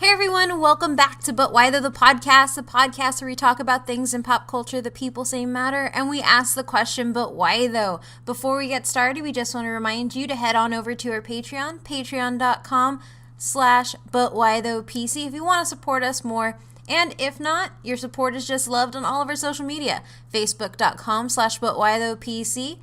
Hey everyone, welcome back to But Why Though, the podcast where we talk about things in pop culture that people say matter, and we ask the question, but why though? Before we get started, we just want to remind you to head on over to our Patreon, patreon.com/butwhythoughpc if you want to support us more. And if not, your support is just loved on all of our social media, facebook.com/butwhythoughpc,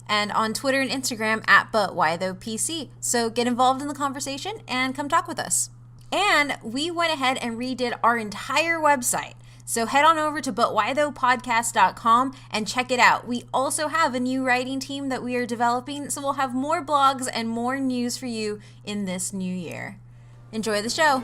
and on Twitter and Instagram @butwhythoughpc. So get involved in the conversation and come talk with us. And we went ahead and redid our entire website. So head on over to butwhythoughpodcast.com and check it out. We also have a new writing team that we are developing, so we'll have more blogs and more news for you in this new year. Enjoy the show.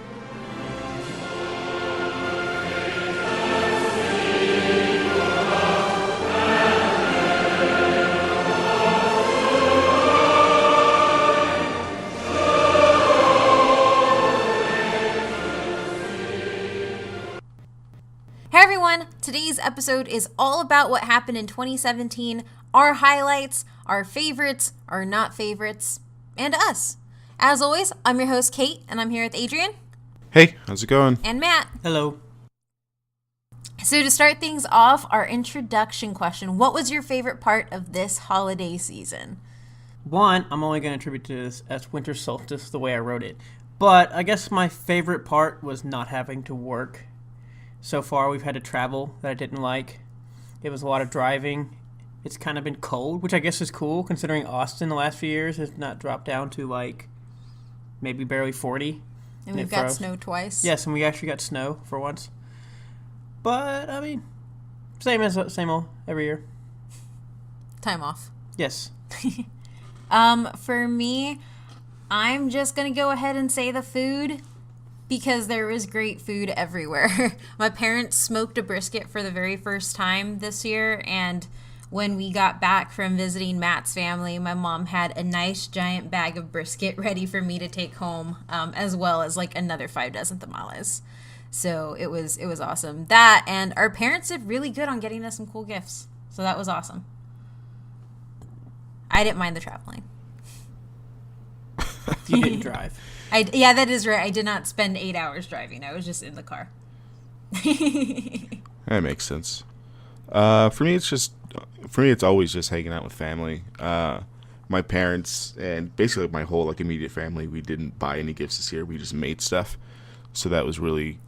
Hey everyone, today's episode is all about what happened in 2017, our highlights, our favorites, our not favorites, and us. As always, I'm your host Kate, and I'm here with Adrian. Hey, how's it going? And Matt. Hello. So to start things off, our introduction question, what was your favorite part of this holiday season? One, I'm only going to attribute to this as winter solstice, the way I wrote it. But I guess my favorite part was not having to work. So far, we've had to travel that I didn't like. It was a lot of driving. It's kind of been cold, which I guess is cool, considering Austin the last few years has not dropped down to, like, maybe barely 40. And we've got snow twice. Yes, and we actually got snow for once. But, I mean, same old every year. Time off. Yes. For me, I'm just going to go ahead and say the food, because there was great food everywhere. My parents smoked a brisket for the very first time this year, and when we got back from visiting Matt's family, my mom had a nice giant bag of brisket ready for me to take home, as well as like another 5 dozen tamales. So it was awesome. That, and our parents did really good on getting us some cool gifts. So that was awesome. I didn't mind the traveling. You didn't drive. Yeah, that is right. I did not spend 8 hours driving. I was just in the car. That makes sense. For me, it's always just hanging out with family. My parents and basically my whole immediate family. We didn't buy any gifts this year. We just made stuff, so that was really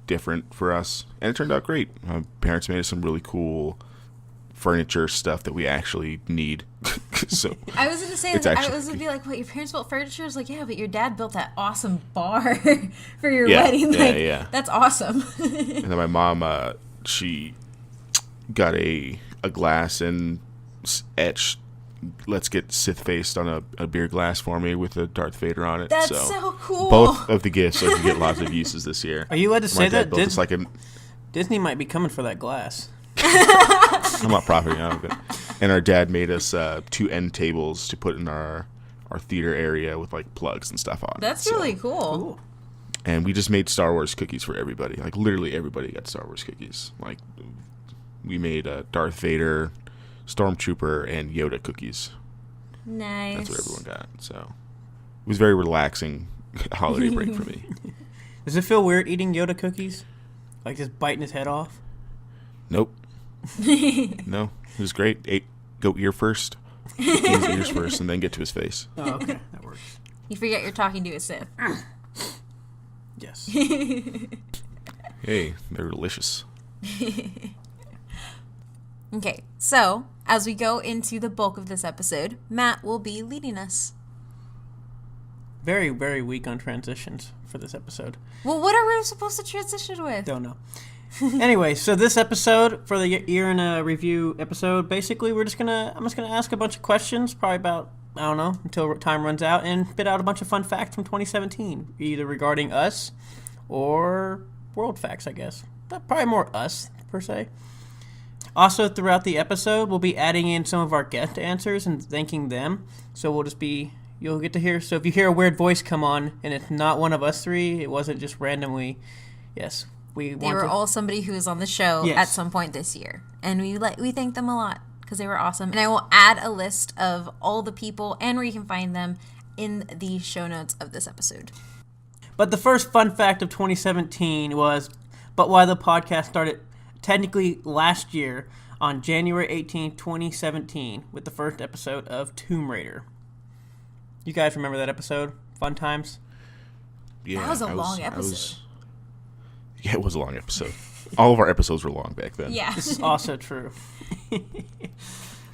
different for us, and it turned out great. My parents made us some really cool furniture stuff that we actually need. So I was going to say, I was going to be like, what, your parents built furniture? I was like, yeah, but your dad built that awesome bar for your wedding. Yeah. That's awesome. And then my mom, she got a glass and etched, let's get Sith-faced on a beer glass for me with a Darth Vader on it. That's so cool. Both of the gifts I could get lots of uses this year. Are you allowed to say that? Disney might be coming for that glass. I'm not profiting out of it. And our dad made us 2 end tables to put in our theater area with plugs and stuff on. That's really cool. And we just made Star Wars cookies for everybody. Literally everybody got Star Wars cookies. We made Darth Vader, Stormtrooper, and Yoda cookies. Nice. That's what everyone got. So it was a very relaxing holiday break for me. Does it feel weird eating Yoda cookies? Like just biting his head off? Nope. No, it was great. Go ear first. Eat his ears first, and then get to his face. Oh, okay, that works. You forget you're talking to a Sith. Yes. Hey, they're delicious. Okay, so as we go into the bulk of this episode, Matt will be leading us. Very, very weak on transitions for this episode. Well, what are we supposed to transition with? Don't know. Anyway, so this episode, for the year in a review episode, basically I'm just gonna ask a bunch of questions, probably about, I don't know, until time runs out, and spit out a bunch of fun facts from 2017, either regarding us or world facts, I guess. But probably more us, per se. Also, throughout the episode, we'll be adding in some of our guest answers and thanking them. So you'll get to hear, so if you hear a weird voice come on, and it's not one of us three, it wasn't just randomly, yes, they were all somebody who was on the show at some point this year, and we thank them a lot because they were awesome. And I will add a list of all the people and where you can find them in the show notes of this episode. But the first fun fact of 2017 was, but why the podcast started technically last year on January 18, 2017, with the first episode of Tomb Raider. You guys remember that episode? Fun times? Yeah, That was a long episode. Yeah, it was a long episode. All of our episodes were long back then. Yeah. This is also true.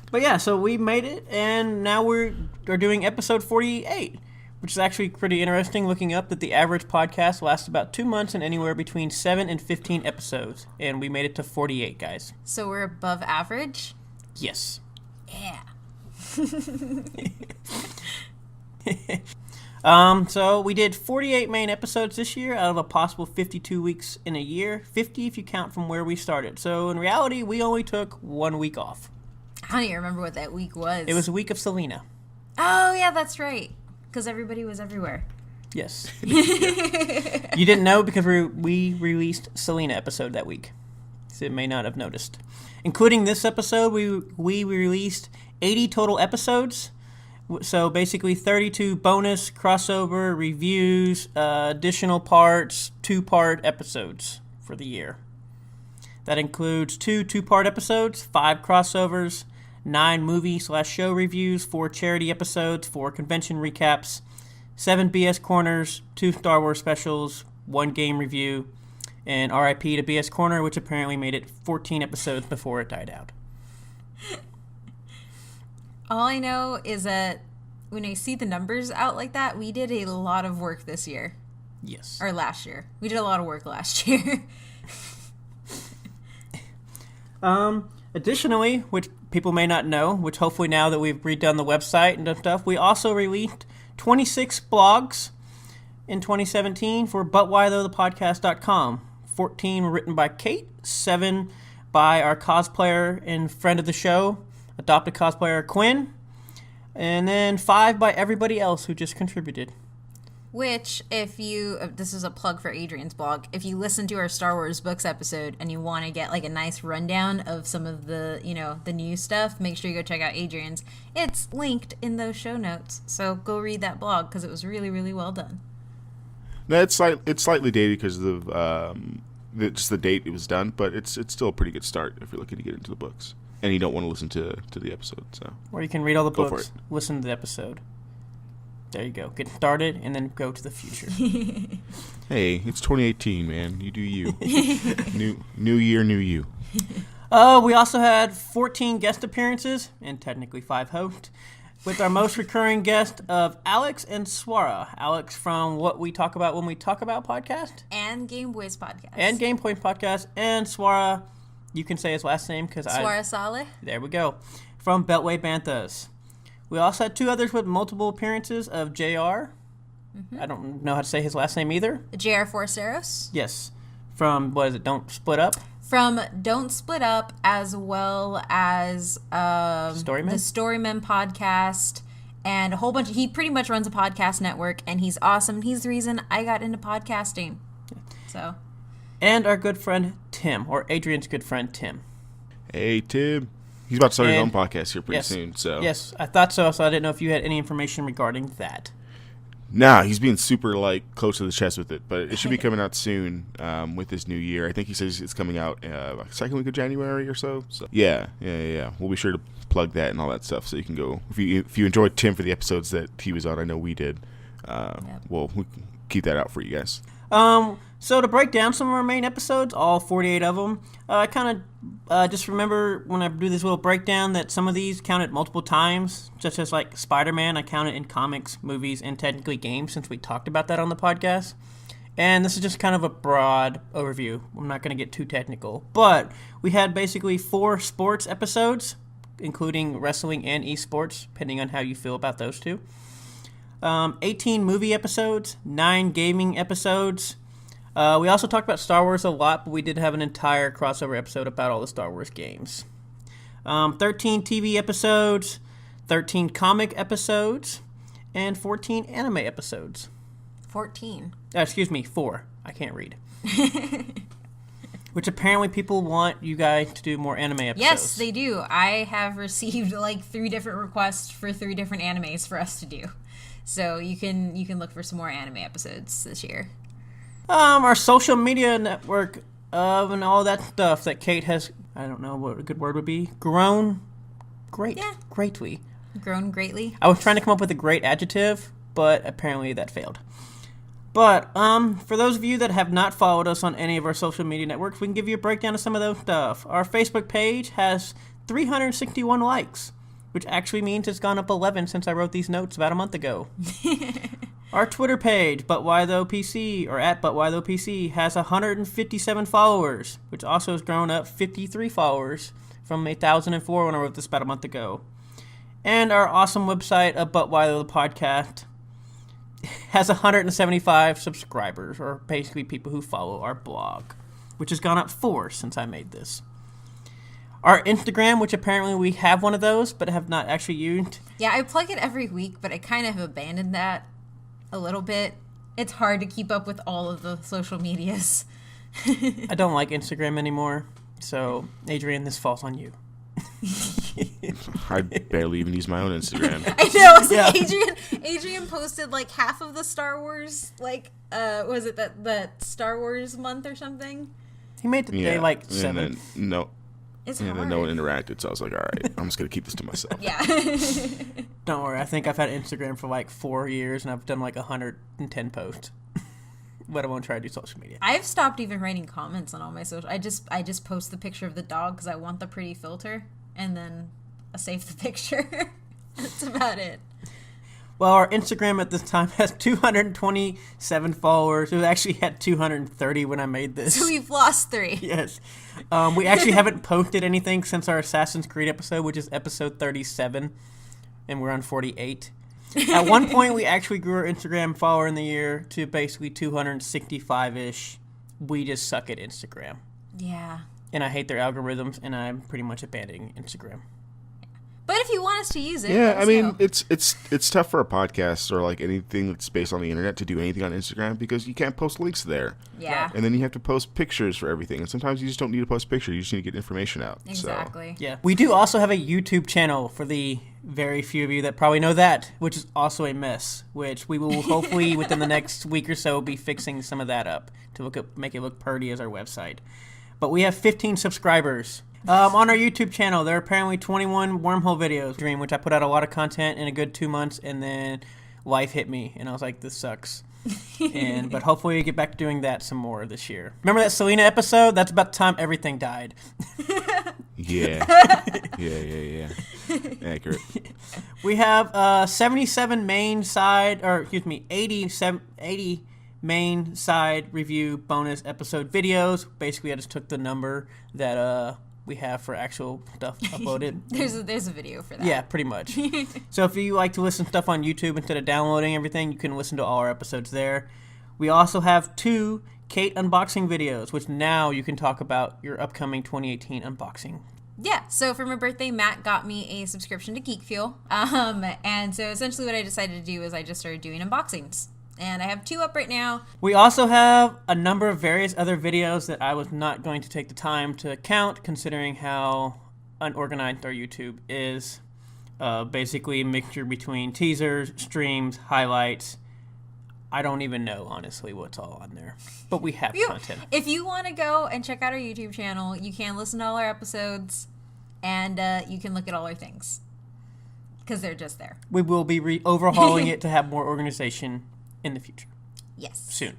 But yeah, so we made it, and now we're doing episode 48, which is actually pretty interesting, looking up that the average podcast lasts about 2 months and anywhere between 7 and 15 episodes. And we made it to 48, guys. So we're above average? Yes. Yeah. So we did 48 main episodes this year out of a possible 52 weeks in a year. 50 if you count from where we started. So in reality, we only took 1 week off. I don't even remember what that week was. It was a week of Selena. Oh, yeah, that's right. Because everybody was everywhere. Yes. You didn't know because we released Selena episode that week. So you may not have noticed. Including this episode, we released 80 total episodes. So basically 32 bonus, crossover, reviews, additional parts, 2-part episodes for the year. That includes 2 2-part episodes, 5 crossovers, 9 movie/show reviews, 4 charity episodes, 4 convention recaps, 7 BS Corners, 2 Star Wars specials, 1 game review, and RIP to BS Corner, which apparently made it 14 episodes before it died out. All I know is that when I see the numbers out like that, we did a lot of work this year. Yes. Or last year. We did a lot of work last year. Additionally, which people may not know, which hopefully now that we've redone the website and stuff, we also released 26 blogs in 2017 for butwhythoughthepodcast.com. 14 were written by Kate, 7 by our cosplayer and friend of the show, adopted cosplayer Quinn, and then 5 by everybody else who just contributed. Which, if you, this is a plug for Adrian's blog, if you listen to our Star Wars books episode and you want to get like a nice rundown of some of the, the new stuff, make sure you go check out Adrian's. It's linked in those show notes. So go read that blog because it was really, really well done. No, it's slightly dated because of just the date it was done, but it's still a pretty good start if you're looking to get into the books and you don't want to listen to the episode. So, or you can read all the Go books, for it. listen to the episode. There you go. Get started and then go to the future. Hey, it's 2018, man. You do you. New year, new you. We also had 14 guest appearances, and technically 5 hosts, with our most recurring guest of Alex and Swara. Alex from What We Talk About When We Talk About podcast. And Game Boys podcast. And Game Point podcast. And Swara, you can say his last name because Swara Saleh. There we go. From Beltway Banthas. We also had 2 others with multiple appearances of JR. Mm-hmm. I don't know how to say his last name either. JR Forceros. Yes. From, what is it, Don't Split Up? From Don't Split Up, as well as Storymen? the Storymen podcast, and a whole bunch. He pretty much runs a podcast network, and he's awesome. He's the reason I got into podcasting. So. And our good friend Tim, or Adrian's good friend Tim. Hey, Tim. He's about to start his own podcast here pretty soon. So yes, I thought so. So I didn't know if you had any information regarding that. Nah, he's being super close to the chest with it, but it should be coming out soon with this new year. I think he says it's coming out second week of January or so. So yeah. We'll be sure to plug that and all that stuff, so you can go if you enjoyed Tim for the episodes that he was on. I know we did. Well, we can keep that out for you guys. So to break down some of our main episodes, all 48 of them, I kind of just remember when I do this little breakdown that some of these counted multiple times, such as like Spider-Man, I counted in comics, movies, and technically games since we talked about that on the podcast. And this is just kind of a broad overview. I'm not going to get too technical. But we had basically 4 sports episodes, including wrestling and esports, depending on how you feel about those two. 18 movie episodes, 9 gaming episodes. We also talked about Star Wars a lot, but we did have an entire crossover episode about all the Star Wars games. 13 TV episodes, 13 comic episodes, and 14 anime episodes. 14. Excuse me, 4. I can't read. Which apparently people want you guys to do more anime episodes. Yes, they do. I have received like 3 different requests for 3 different animes for us to do. So you can look for some more anime episodes this year. Our social media network and all that stuff that Kate has, I don't know what a good word would be, grown greatly. Grown greatly. I was trying to come up with a great adjective, but apparently that failed. But for those of you that have not followed us on any of our social media networks, we can give you a breakdown of some of those stuff. Our Facebook page has 361 likes, which actually means it's gone up 11 since I wrote these notes about a month ago. Our Twitter page, ButWhyThough or at ButWhyThoughPC, has 157 followers, which also has grown up 53 followers from 1,004 when I wrote this about a month ago. And our awesome website of But Why Though the Podcast has 175 subscribers, or basically people who follow our blog, which has gone up 4 since I made this. Our Instagram, which apparently we have one of those, but have not actually used. Yeah, I plug it every week, but I kind of have abandoned that a little bit. It's hard to keep up with all of the social medias. I don't like Instagram anymore, so Adrian, this falls on you. I barely even use my own Instagram. I know. It's Yeah. like Adrian posted like half of the Star Wars, was it that Star Wars month or something? He made the day like 7. And then, It's and hard. then no one interacted, so I was like, all right, I'm just going to keep this to myself. Yeah. Don't worry, I think I've had Instagram for like 4 years, and I've done like 110 posts. But I won't try to do social media. I've stopped even writing comments on all my social. I just post the picture of the dog because I want the pretty filter, and then I save the picture. That's about it. Well, our Instagram at this time has 227 followers. It actually had 230 when I made this. So we've lost 3. Yes. We actually haven't posted anything since our Assassin's Creed episode, which is episode 37, and we're on 48. At one point, we actually grew our Instagram follower in the year to basically 265-ish. We just suck at Instagram. Yeah. And I hate their algorithms, and I'm pretty much abandoning Instagram. But if you want us to use it, Yeah, let us I mean, know. it's tough for a podcast or like anything that's based on the internet to do anything on Instagram because you can't post links there. Yeah. And then you have to post pictures for everything. And sometimes you just don't need to post pictures. You just need to get information out. Exactly. Yeah. We do also have a YouTube channel for the very few of you that probably know that, which is also a mess, which we will hopefully within the next week or so be fixing some of that up to make it look pretty as our website. But we have 15 subscribers. On our YouTube channel, there are apparently 21 wormhole videos, which I put out a lot of content in a good 2 months, and then life hit me, and I was like, this sucks. But hopefully we get back to doing that some more this year. Remember that Selena episode? That's about the time everything died. Yeah. Yeah. Accurate. We have 77 main side, or excuse me, 80 main side review bonus episode videos. Basically, I just took the number that we have for actual stuff uploaded. There's a video for that. Yeah, pretty much. So if you like to listen to stuff on YouTube instead of downloading everything, you can listen to all our episodes there. We also have 2 Kate unboxing videos, which now you can talk about your upcoming 2018 unboxing. Yeah, so for my birthday, Matt got me a subscription to Geek Fuel. And so essentially what I decided to do is I just started doing unboxings. And I have 2 up right now. We also have a number of various other videos that I was not going to take the time to count, considering how unorganized our YouTube is. Basically a mixture between teasers, streams, highlights. I don't even know, honestly, what's all on there. But we have content. If you want to go and check out our YouTube channel, you can listen to all our episodes, and you can look at all our things. Because they're just there. We will be overhauling it to have more organization in the future. Yes. Soon.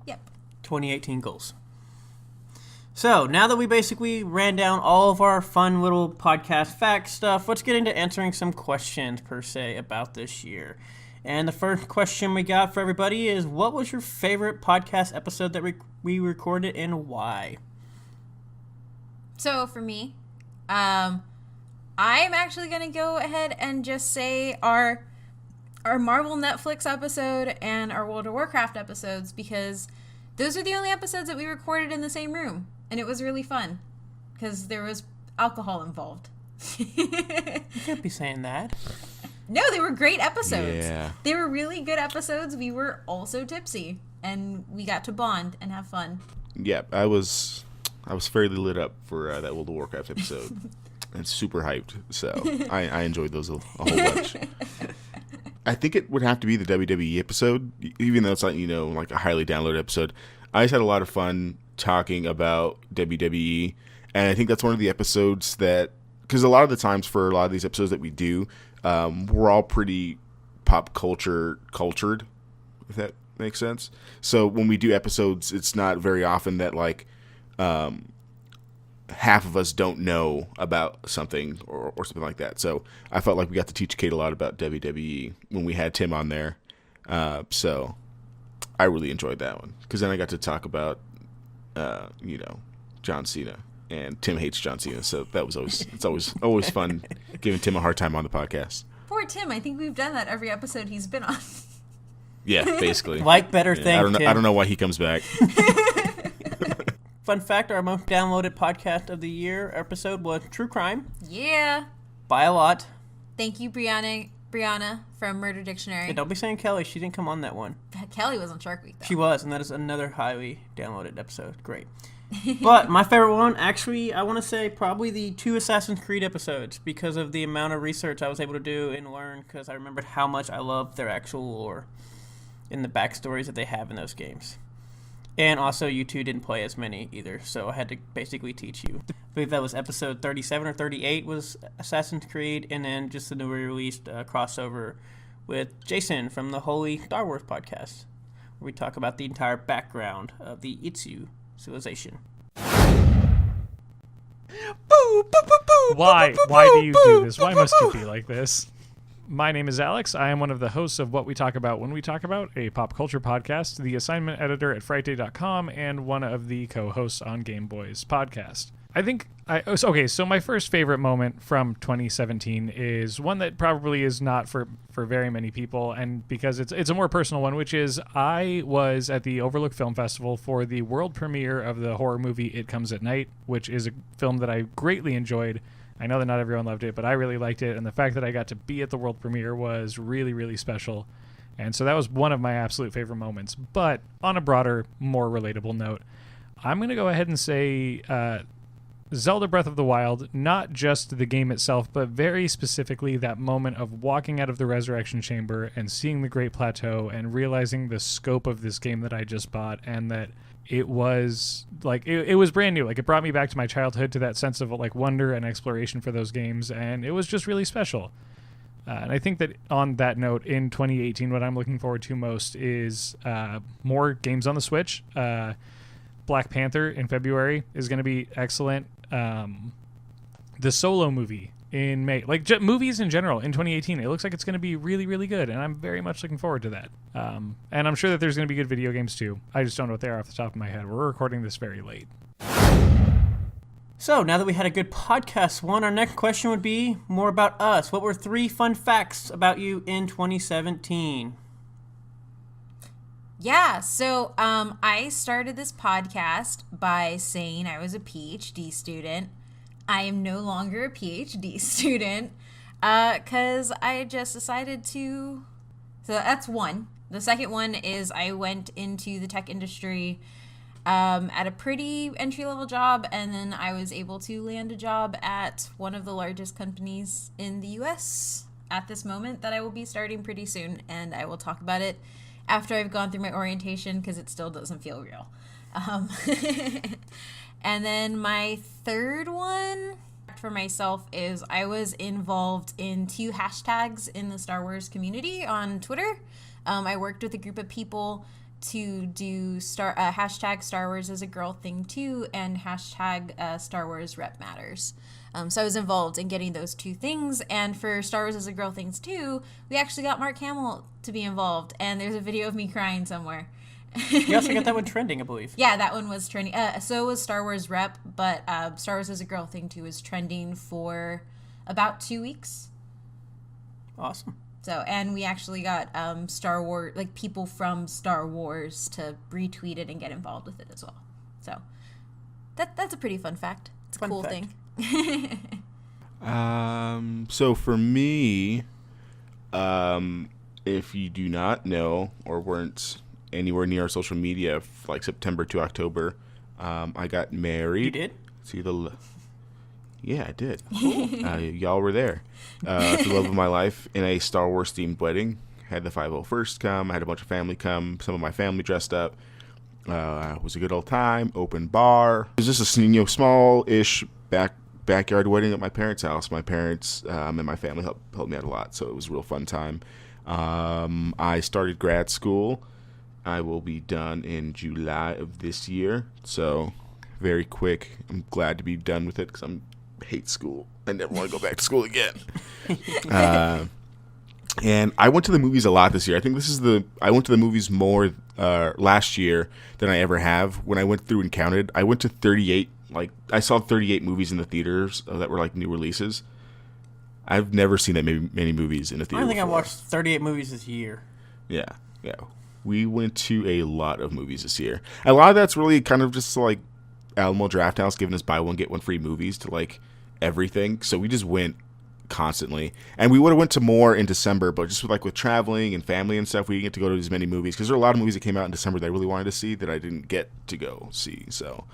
Yep. 2018 goals. So, now that we basically ran down all of our fun little podcast fact stuff, let's get into answering some questions, per se, about this year. And the first question we got for everybody is, what was your favorite podcast episode that we recorded and why? So, for me, I'm actually going to go ahead and just say our Marvel Netflix episode and our World of Warcraft episodes, because those are the only episodes that we recorded in the same room, and it was really fun because there was alcohol involved. You can't be saying that. No, they were great episodes. Yeah. They were really good episodes. We were also tipsy, and we got to bond and have fun. Yeah, I was fairly lit up for that World of Warcraft episode. And super hyped, so I enjoyed those a whole bunch. I think it would have to be the WWE episode, even though it's not, like a highly downloaded episode. I just had a lot of fun talking about WWE, and I think that's one of the episodes that, because a lot of the times for a lot of these episodes that we do, we're all pretty pop cultured, if that makes sense. So when we do episodes, it's not very often that like half of us don't know about something or something like that. So I felt like we got to teach Kate a lot about WWE when we had Tim on there. So I really enjoyed that one because then I got to talk about, John Cena, and Tim hates John Cena. So that was always fun giving Tim a hard time on the podcast. Poor Tim. I think we've done that every episode he's been on. Yeah, basically. Like better things. I don't know why he comes back. Fun fact, our most downloaded podcast of the year episode was True Crime. Yeah. By a lot. Thank you, Brianna from Murder Dictionary. Hey, don't be saying Kelly. She didn't come on that one. Kelly was on Shark Week, though. She was, and that is another highly downloaded episode. Great. But my favorite one, actually, I want to say probably the 2 Assassin's Creed episodes because of the amount of research I was able to do and learn because I remembered how much I loved their actual lore and the backstories that they have in those games. And also, you two didn't play as many either, so I had to basically teach you. I believe that was episode 37 or 38 was Assassin's Creed, and then just the newly released crossover with Jason from the Holy Star Wars podcast, where we talk about the entire background of the Itsu civilization. Why do you do this? Why must you be like this? My name is Alex. I am one of the hosts of What We Talk About When We Talk About, a pop culture podcast, the assignment editor at FrightDay.com, and one of the co-hosts on Game Boys podcast. So my first favorite moment from 2017 is one that probably is not for very many people, and because it's a more personal one, which is I was at the Overlook Film Festival for the world premiere of the horror movie It Comes at Night, which is a film that I greatly enjoyed. I know that not everyone loved it, but I really liked it, and the fact that I got to be at the world premiere was really, really special. And so that was one of my absolute favorite moments. But on a broader, more relatable note, I'm going to go ahead and say Zelda Breath of the Wild, not just the game itself, but very specifically that moment of walking out of the Resurrection Chamber and seeing the Great Plateau and realizing the scope of this game that I just bought, and that it was like it was brand new. Like, it brought me back to my childhood, to that sense of like wonder and exploration for those games, and it was just really special. And I think that on that note, in 2018, what I'm looking forward to most is more games on the Switch. Black Panther in February is going to be excellent. The Solo movie in May, like movies in general in 2018, it looks like it's going to be really, really good, and I'm very much looking forward to that. And I'm sure that there's going to be good video games too. I just don't know what they are off the top of my head. We're recording this very late. So now that we had a good podcast one, our next question would be more about us. What were 3 fun facts about you in 2017? Yeah, so I started this podcast by saying I was a PhD student. I am no longer a PhD student because I just decided to. So that's one. The second one is I went into the tech industry at a pretty entry-level job, and then I was able to land a job at one of the largest companies in the U.S. at this moment that I will be starting pretty soon, and I will talk about it after I've gone through my orientation because it still doesn't feel real. And then my third one for myself is I was involved in 2 hashtags in the Star Wars community on Twitter. I worked with a group of people to do hashtag Star Wars is a girl thing too, and hashtag Star Wars rep matters. So I was involved in getting those 2 things, and for Star Wars is a girl things too, we actually got Mark Hamill to be involved, and there's a video of me crying somewhere. You also got that one trending, I believe. Yeah, that one was trending. So was Star Wars rep, but Star Wars is a girl thing too is trending for about 2 weeks. Awesome. So, and we actually got Star Wars, like people from Star Wars, to retweet it and get involved with it as well. So that's a pretty fun fact. It's a cool thing. So for me, if you do not know or weren't anywhere near our social media, like September to October, I got married. You did? Yeah, I did. Y'all were there. The love of my life in a Star Wars themed wedding. Had the 501st come. I had a bunch of family come. Some of my family dressed up. It was a good old time. Open bar. It was just a small-ish backyard wedding at my parents' house. My parents and my family helped me out a lot, so it was a real fun time. I started grad school. I will be done in July of this year, so very quick. I'm glad to be done with it because I hate school. I never want to go back to school again. And I went to the movies a lot this year. I think I went to the movies more last year than I ever have. When I went through and counted, I went to 38. I saw 38 movies in the theaters that were new releases. I've never seen that many movies in a theater. I think before. I watched 38 movies this year. Yeah. We went to a lot of movies this year. A lot of that's really kind of just Alamo Drafthouse giving us buy one get one free movies to everything. So we just went constantly, and we would have went to more in December, but just with traveling and family and stuff, we didn't get to go to as many movies because there are a lot of movies that came out in December that I really wanted to see that I didn't get to go see. So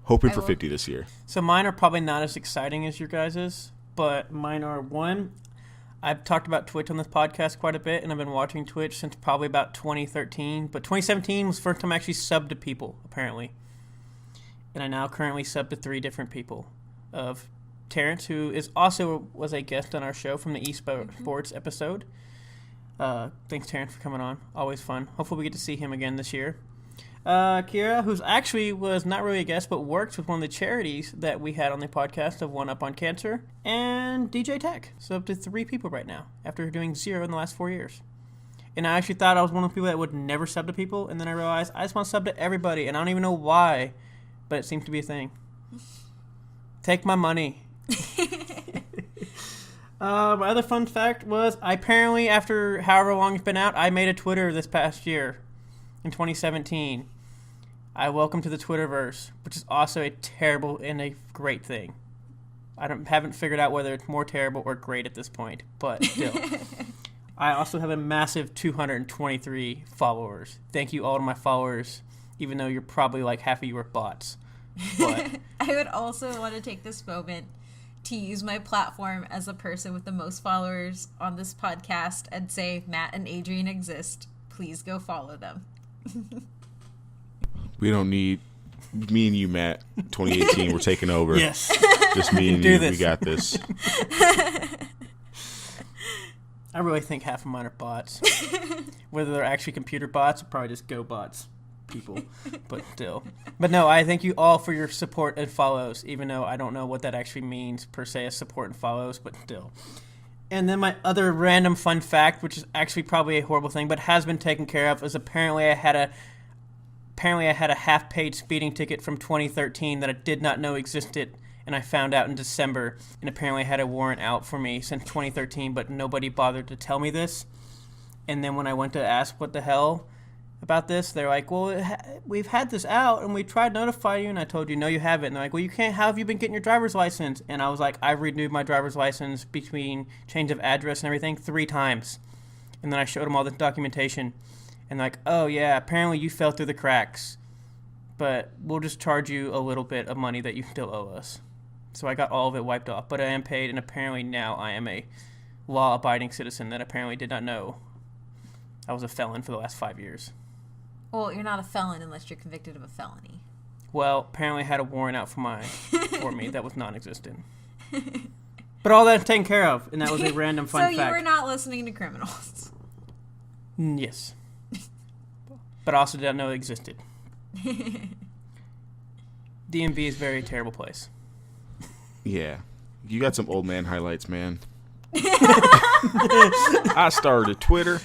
hoping for 50 this year. So mine are probably not as exciting as your guys's, but mine are one. I've talked about Twitch on this podcast quite a bit, and I've been watching Twitch since probably about 2013. But 2017 was the first time I actually subbed to people, apparently. And I now currently sub to 3 different people. Of Terrence, who was a guest on our show from the eSports episode. Thanks, Terrence, for coming on. Always fun. Hopefully we get to see him again this year. Kira, who's actually was not really a guest, but works with one of the charities that we had on the podcast of One Up on Cancer, and DJ Tech. So up to 3 people right now, after doing 0 in the last 4 years. And I actually thought I was one of the people that would never sub to people, and then I realized I just want to sub to everybody, and I don't even know why, but it seems to be a thing. Take my money. My other fun fact was, I apparently, after however long it's been out, I made a Twitter this past year. In 2017, welcome to the Twitterverse, which is also a terrible and a great thing. I haven't figured out whether it's more terrible or great at this point, but still. I also have a massive 223 followers. Thank you all to my followers, even though you're probably half of you are bots. But I would also want to take this moment to use my platform as a person with the most followers on this podcast and say Matt and Adrian exist. Please go follow them. We don't need me and you, Matt. 2018, we're taking over. Yes. Just me and you. We got this. I really think half of mine are bots. Whether they're actually computer bots or probably just Go bots people. But still. But no, I thank you all for your support and follows, even though I don't know what that actually means per se as support and follows, but still. And then my other random fun fact, which is actually probably a horrible thing, but has been taken care of, is apparently I had a half-paid speeding ticket from 2013 that I did not know existed, and I found out in December, and apparently I had a warrant out for me since 2013, but nobody bothered to tell me this. And then when I went to ask what the hell about this, they're like, well, we've had this out, and we tried to notify you, and I told you, no, you haven't. And they're like, well, you can't. How have you been getting your driver's license? And I was like, I've renewed my driver's license between change of address and everything 3 times. And then I showed them all the documentation, and they're like, oh, yeah, apparently you fell through the cracks, but we'll just charge you a little bit of money that you still owe us. So I got all of it wiped off, but I am paid, and apparently now I am a law-abiding citizen that apparently did not know I was a felon for the last 5 years. Well, you're not a felon unless you're convicted of a felony. Well, apparently I had a warrant out for me that was non-existent. But all that's taken care of, and that was a random fun fact. So you were not listening to criminals. Yes. But I also did not know it existed. DMV is a very terrible place. Yeah. You got some old man highlights, man. I started Twitter,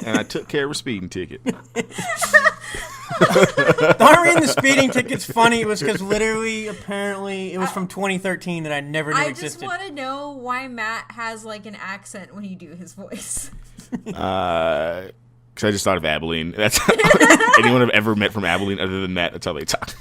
and I took care of a speeding ticket. The only reason the speeding ticket's funny was because literally, apparently, it was from 2013 that I never knew existed. I just want to know why Matt has an accent when you do his voice. Because I just thought of Abilene. That's anyone I've ever met from Abilene other than Matt. That's how they talk.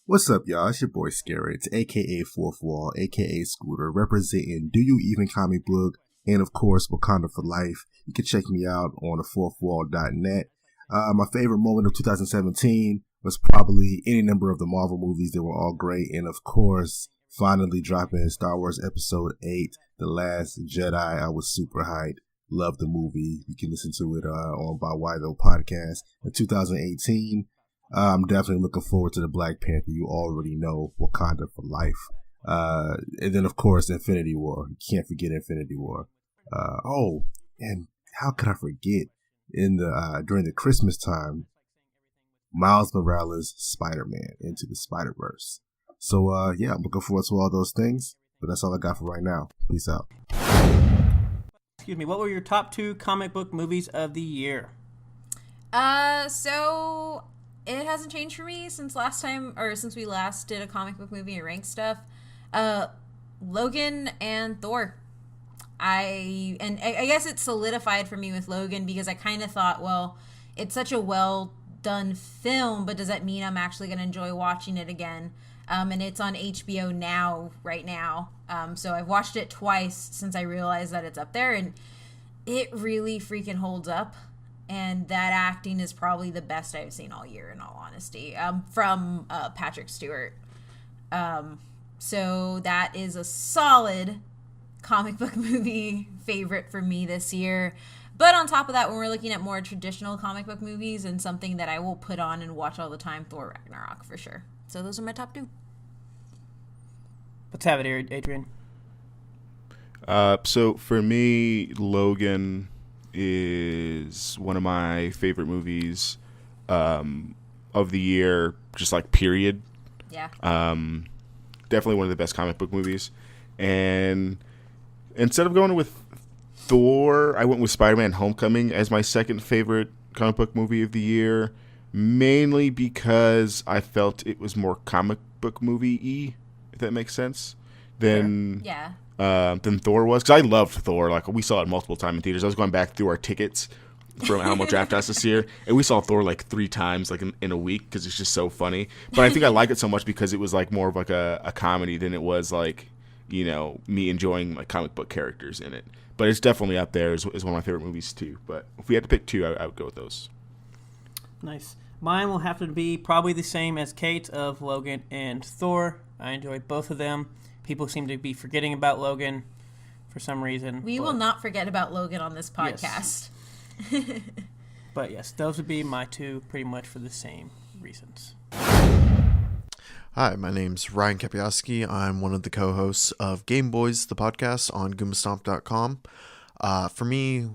What's up, y'all? It's your boy Scarrett, aka Fourth Wall, aka Scooter, representing Do You Even Comic Book, and of course, Wakanda for Life. You can check me out on thefourthwall.net. My favorite moment of 2017 was probably any number of the Marvel movies. They were all great, and of course, finally dropping Star Wars Episode 8, The Last Jedi. I was super hyped. Loved the movie. You can listen to it on By Why Though podcast in 2018. I'm definitely looking forward to the Black Panther. You already know, Wakanda for life. And then, of course, Infinity War. You can't forget Infinity War. And how could I forget? During the Christmas time, Miles Morales' Spider-Man Into the Spider-Verse. So, I'm looking forward to all those things. But that's all I got for right now. Peace out. Excuse me, what were your top 2 comic book movies of the year? So it hasn't changed for me since we last did a comic book movie and ranked stuff. Logan and Thor. I guess it solidified for me with Logan because I kind of thought, well, it's such a well done film, but does that mean I'm actually going to enjoy watching it again? And it's on HBO now, right now. So I've watched it twice since I realized that it's up there, and it really freaking holds up. And that acting is probably the best I've seen all year, in all honesty, from Patrick Stewart. So that is a solid comic book movie favorite for me this year. But on top of that, when we're looking at more traditional comic book movies and something that I will put on and watch all the time, Thor Ragnarok for sure. So those are my top 2. Let's have it here, Adrian. So for me, Logan is one of my favorite movies of the year, just like period. Yeah. Definitely one of the best comic book movies. And instead of going with Thor, I went with Spider-Man Homecoming as my second favorite comic book movie of the year, mainly because I felt it was more comic book movie-y, if that makes sense, than Thor was. Because I loved Thor. Like, we saw it multiple times in theaters. I was going back through our tickets from Alamo Draft House this year, and we saw Thor like 3 times, like in a week, because it's just so funny. But I think I like it so much because it was like more of like a comedy than it was like, you know, me enjoying like comic book characters in it. But it's definitely up there as one of my favorite movies too. But if we had to pick 2, I would go with those. Nice. Mine will have to be probably the same as Kate of Logan and Thor. I enjoy both of them. People seem to be forgetting about Logan for some reason. We will not forget about Logan on this podcast. Yes. But yes, those would be my 2 pretty much for the same reasons. Hi, my name's Ryan Kapioski. I'm one of the co-hosts of Game Boys, the podcast on goombastomp.com. For me,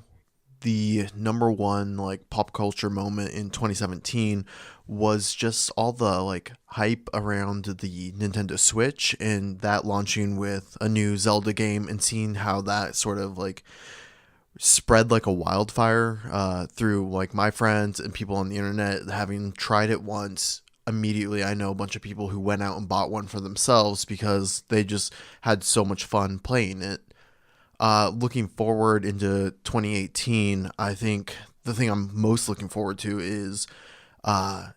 the number one like pop culture moment in 2017 was just all the like hype around the Nintendo Switch and that launching with a new Zelda game and seeing how that sort of like spread like a wildfire through like my friends and people on the internet. Having tried it once, immediately I know a bunch of people who went out and bought one for themselves because they just had so much fun playing it. Looking forward into 2018, I think the thing I'm most looking forward to is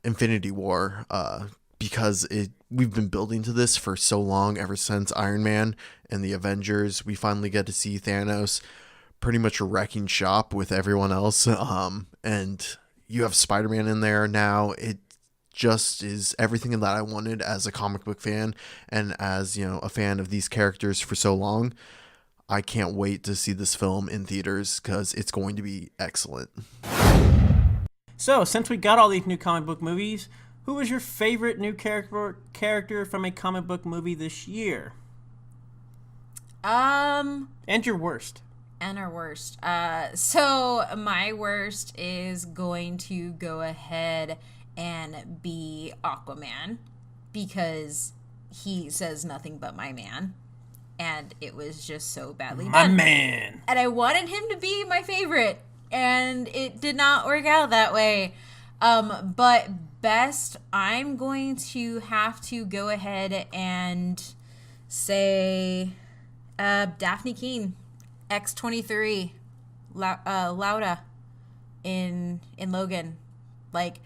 Infinity War, because we've been building to this for so long, ever since Iron Man and the Avengers. We finally get to see Thanos pretty much wrecking shop with everyone else, and you have Spider-Man in there now. It just is everything that I wanted as a comic book fan and as, you know, a fan of these characters for so long. I can't wait to see this film in theaters because it's going to be excellent. So, since we got all these new comic book movies, who was your favorite new character from a comic book movie this year? And your worst. And our worst. So my worst is going to go ahead and be Aquaman because he says nothing but my man. And it was just so badly done. My man. And I wanted him to be my favorite. And it did not work out that way. But best, I'm going to have to go ahead and say Daphne Keane, X-23, Lauda in Logan. Like,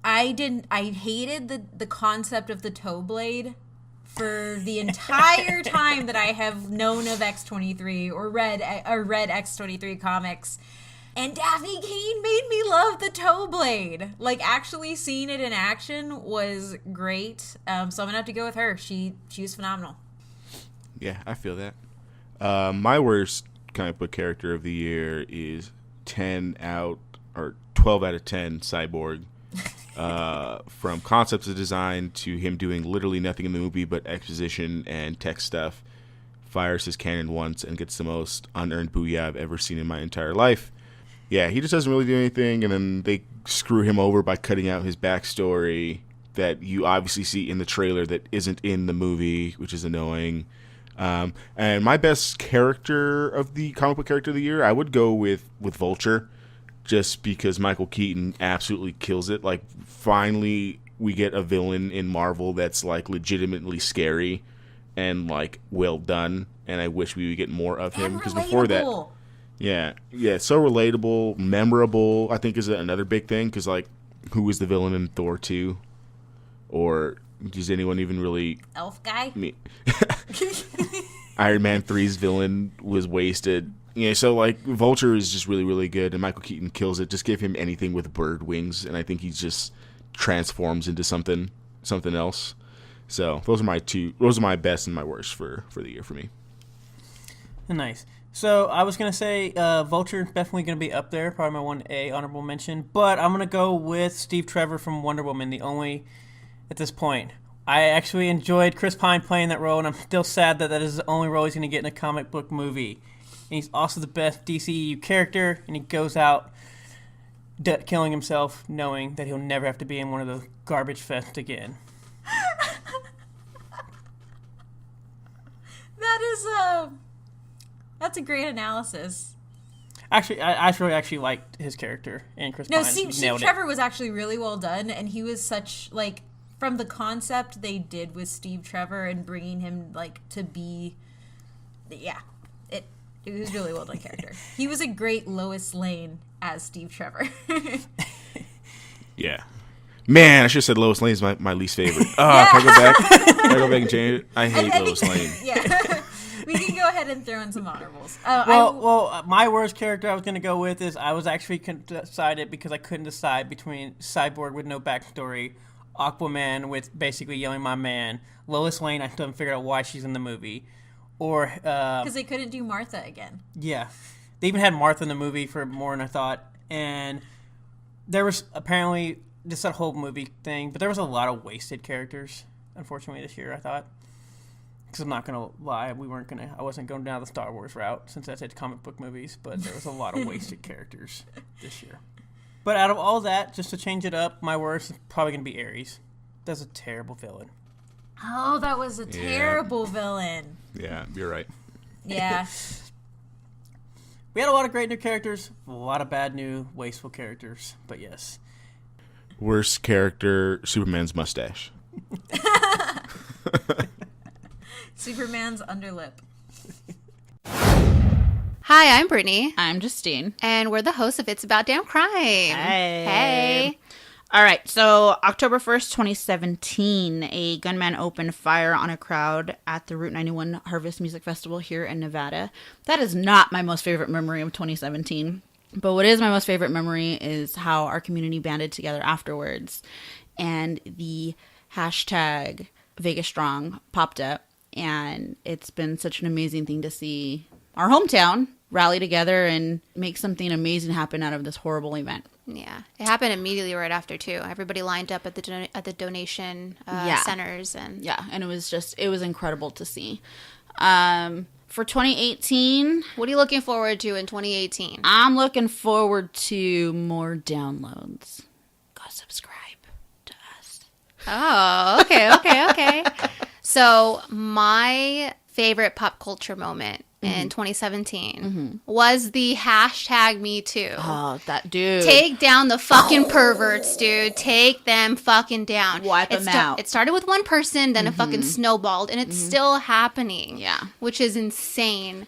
I hated the concept of the toe blade for the entire time that I have known of X-23 or read X-23 comics. And Daphne Keane made me love the toe blade. Like, actually seeing it in action was great. So I'm gonna have to go with her. She was phenomenal. Yeah, I feel that. My worst comic book character of the year is 12 out of 10 Cyborg. From concept to design to him doing literally nothing in the movie but exposition and tech stuff. Fires his cannon once and gets the most unearned booyah I've ever seen in my entire life. Yeah, he just doesn't really do anything, and then they screw him over by cutting out his backstory that you obviously see in the trailer that isn't in the movie, which is annoying. And my best character of the comic book character of the year, I would go with Vulture, just because Michael Keaton absolutely kills it. Like, finally, we get a villain in Marvel that's, like, legitimately scary and, like, well done. And I wish we would get more of him, because before that, yeah, so relatable, memorable, I think is another big thing, because, like, who was the villain in Thor 2? Or does anyone even really... Elf guy? Iron Man 3's villain was wasted. Yeah, so, like, Vulture is just really, really good, and Michael Keaton kills it. Just give him anything with bird wings, and I think he just transforms into something else. So those are my best and my worst for the year for me. Nice. So I was going to say Vulture, definitely going to be up there, probably my 1A honorable mention, but I'm going to go with Steve Trevor from Wonder Woman, the only at this point. I actually enjoyed Chris Pine playing that role, and I'm still sad that is the only role he's going to get in a comic book movie. And he's also the best DCEU character, and he goes out killing himself knowing that he'll never have to be in one of those garbage fests again. That's a great analysis. Actually, I really actually liked his character, and Chris Pine Steve Trevor was actually really well done, and he was such, like, from the concept they did with Steve Trevor and bringing him, like, to be, yeah, it was really well done character. He was a great Lois Lane as Steve Trevor. Yeah. Man, I should have said Lois Lane's my least favorite. Oh, can I go back? Can I go back and change it? I hate Lois Lane. Yeah. We can go ahead and throw in some honorables. My worst character I was going to go with is I was actually decided because I couldn't decide between Cyborg with no backstory, Aquaman with basically yelling my man, Lois Lane, I still haven't figured out why she's in the movie, or... Because they couldn't do Martha again. Yeah. They even had Martha in the movie for more than I thought, and there was apparently just that whole movie thing, but there was a lot of wasted characters, unfortunately, this year, I thought. Because I'm not going to lie, I wasn't going down the Star Wars route since I said comic book movies, but there was a lot of wasted characters this year. But out of all that, just to change it up, my worst is probably going to be Ares. That's a terrible villain. Oh, that was a terrible villain. Yeah, you're right. Yeah. We had a lot of great new characters, a lot of bad new wasteful characters, but yes. Worst character, Superman's mustache. Superman's underlip. Hi, I'm Brittany. I'm Justine. And we're the hosts of It's About Damn Crime. Hey. All right, so October 1st, 2017, a gunman opened fire on a crowd at the Route 91 Harvest Music Festival here in Nevada. That is not my most favorite memory of 2017. But what is my most favorite memory is how our community banded together afterwards. And the hashtag Vegas Strong popped up. And it's been such an amazing thing to see our hometown rally together and make something amazing happen out of this horrible event. Yeah, it happened immediately right after too. Everybody lined up at the donation centers, and and it was incredible to see. For 2018, what are you looking forward to in 2018? I'm looking forward to more downloads. Go subscribe to us. Oh, okay. So my favorite pop culture moment in 2017 was the hashtag Me Too. Oh, that dude. Take down the fucking perverts, dude. Take them fucking down. Wipe them out. It started with one person, then it fucking snowballed, and it's still happening. Yeah. Which is insane.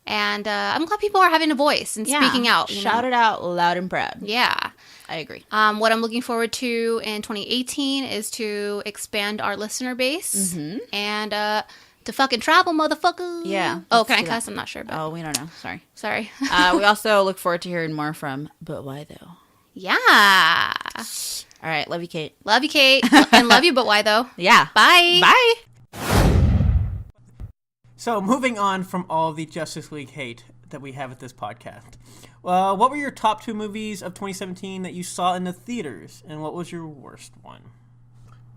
And I'm glad people are having a voice and speaking out. Shout it out loud and proud. Yeah. I agree. What I'm looking forward to in 2018 is to expand our listener base and to fucking travel, motherfucker. Yeah. Oh, can I cuss? I'm not sure. But... Oh, we don't know. Sorry. We also look forward to hearing more from But Why Though? Yeah. All right, love you, Kate. Love you, Kate. And love you, but why though? Yeah. Bye. Bye. So, moving on from all the Justice League hate that we have at this podcast, what were your top 2 movies of 2017 that you saw in the theaters, and what was your worst one?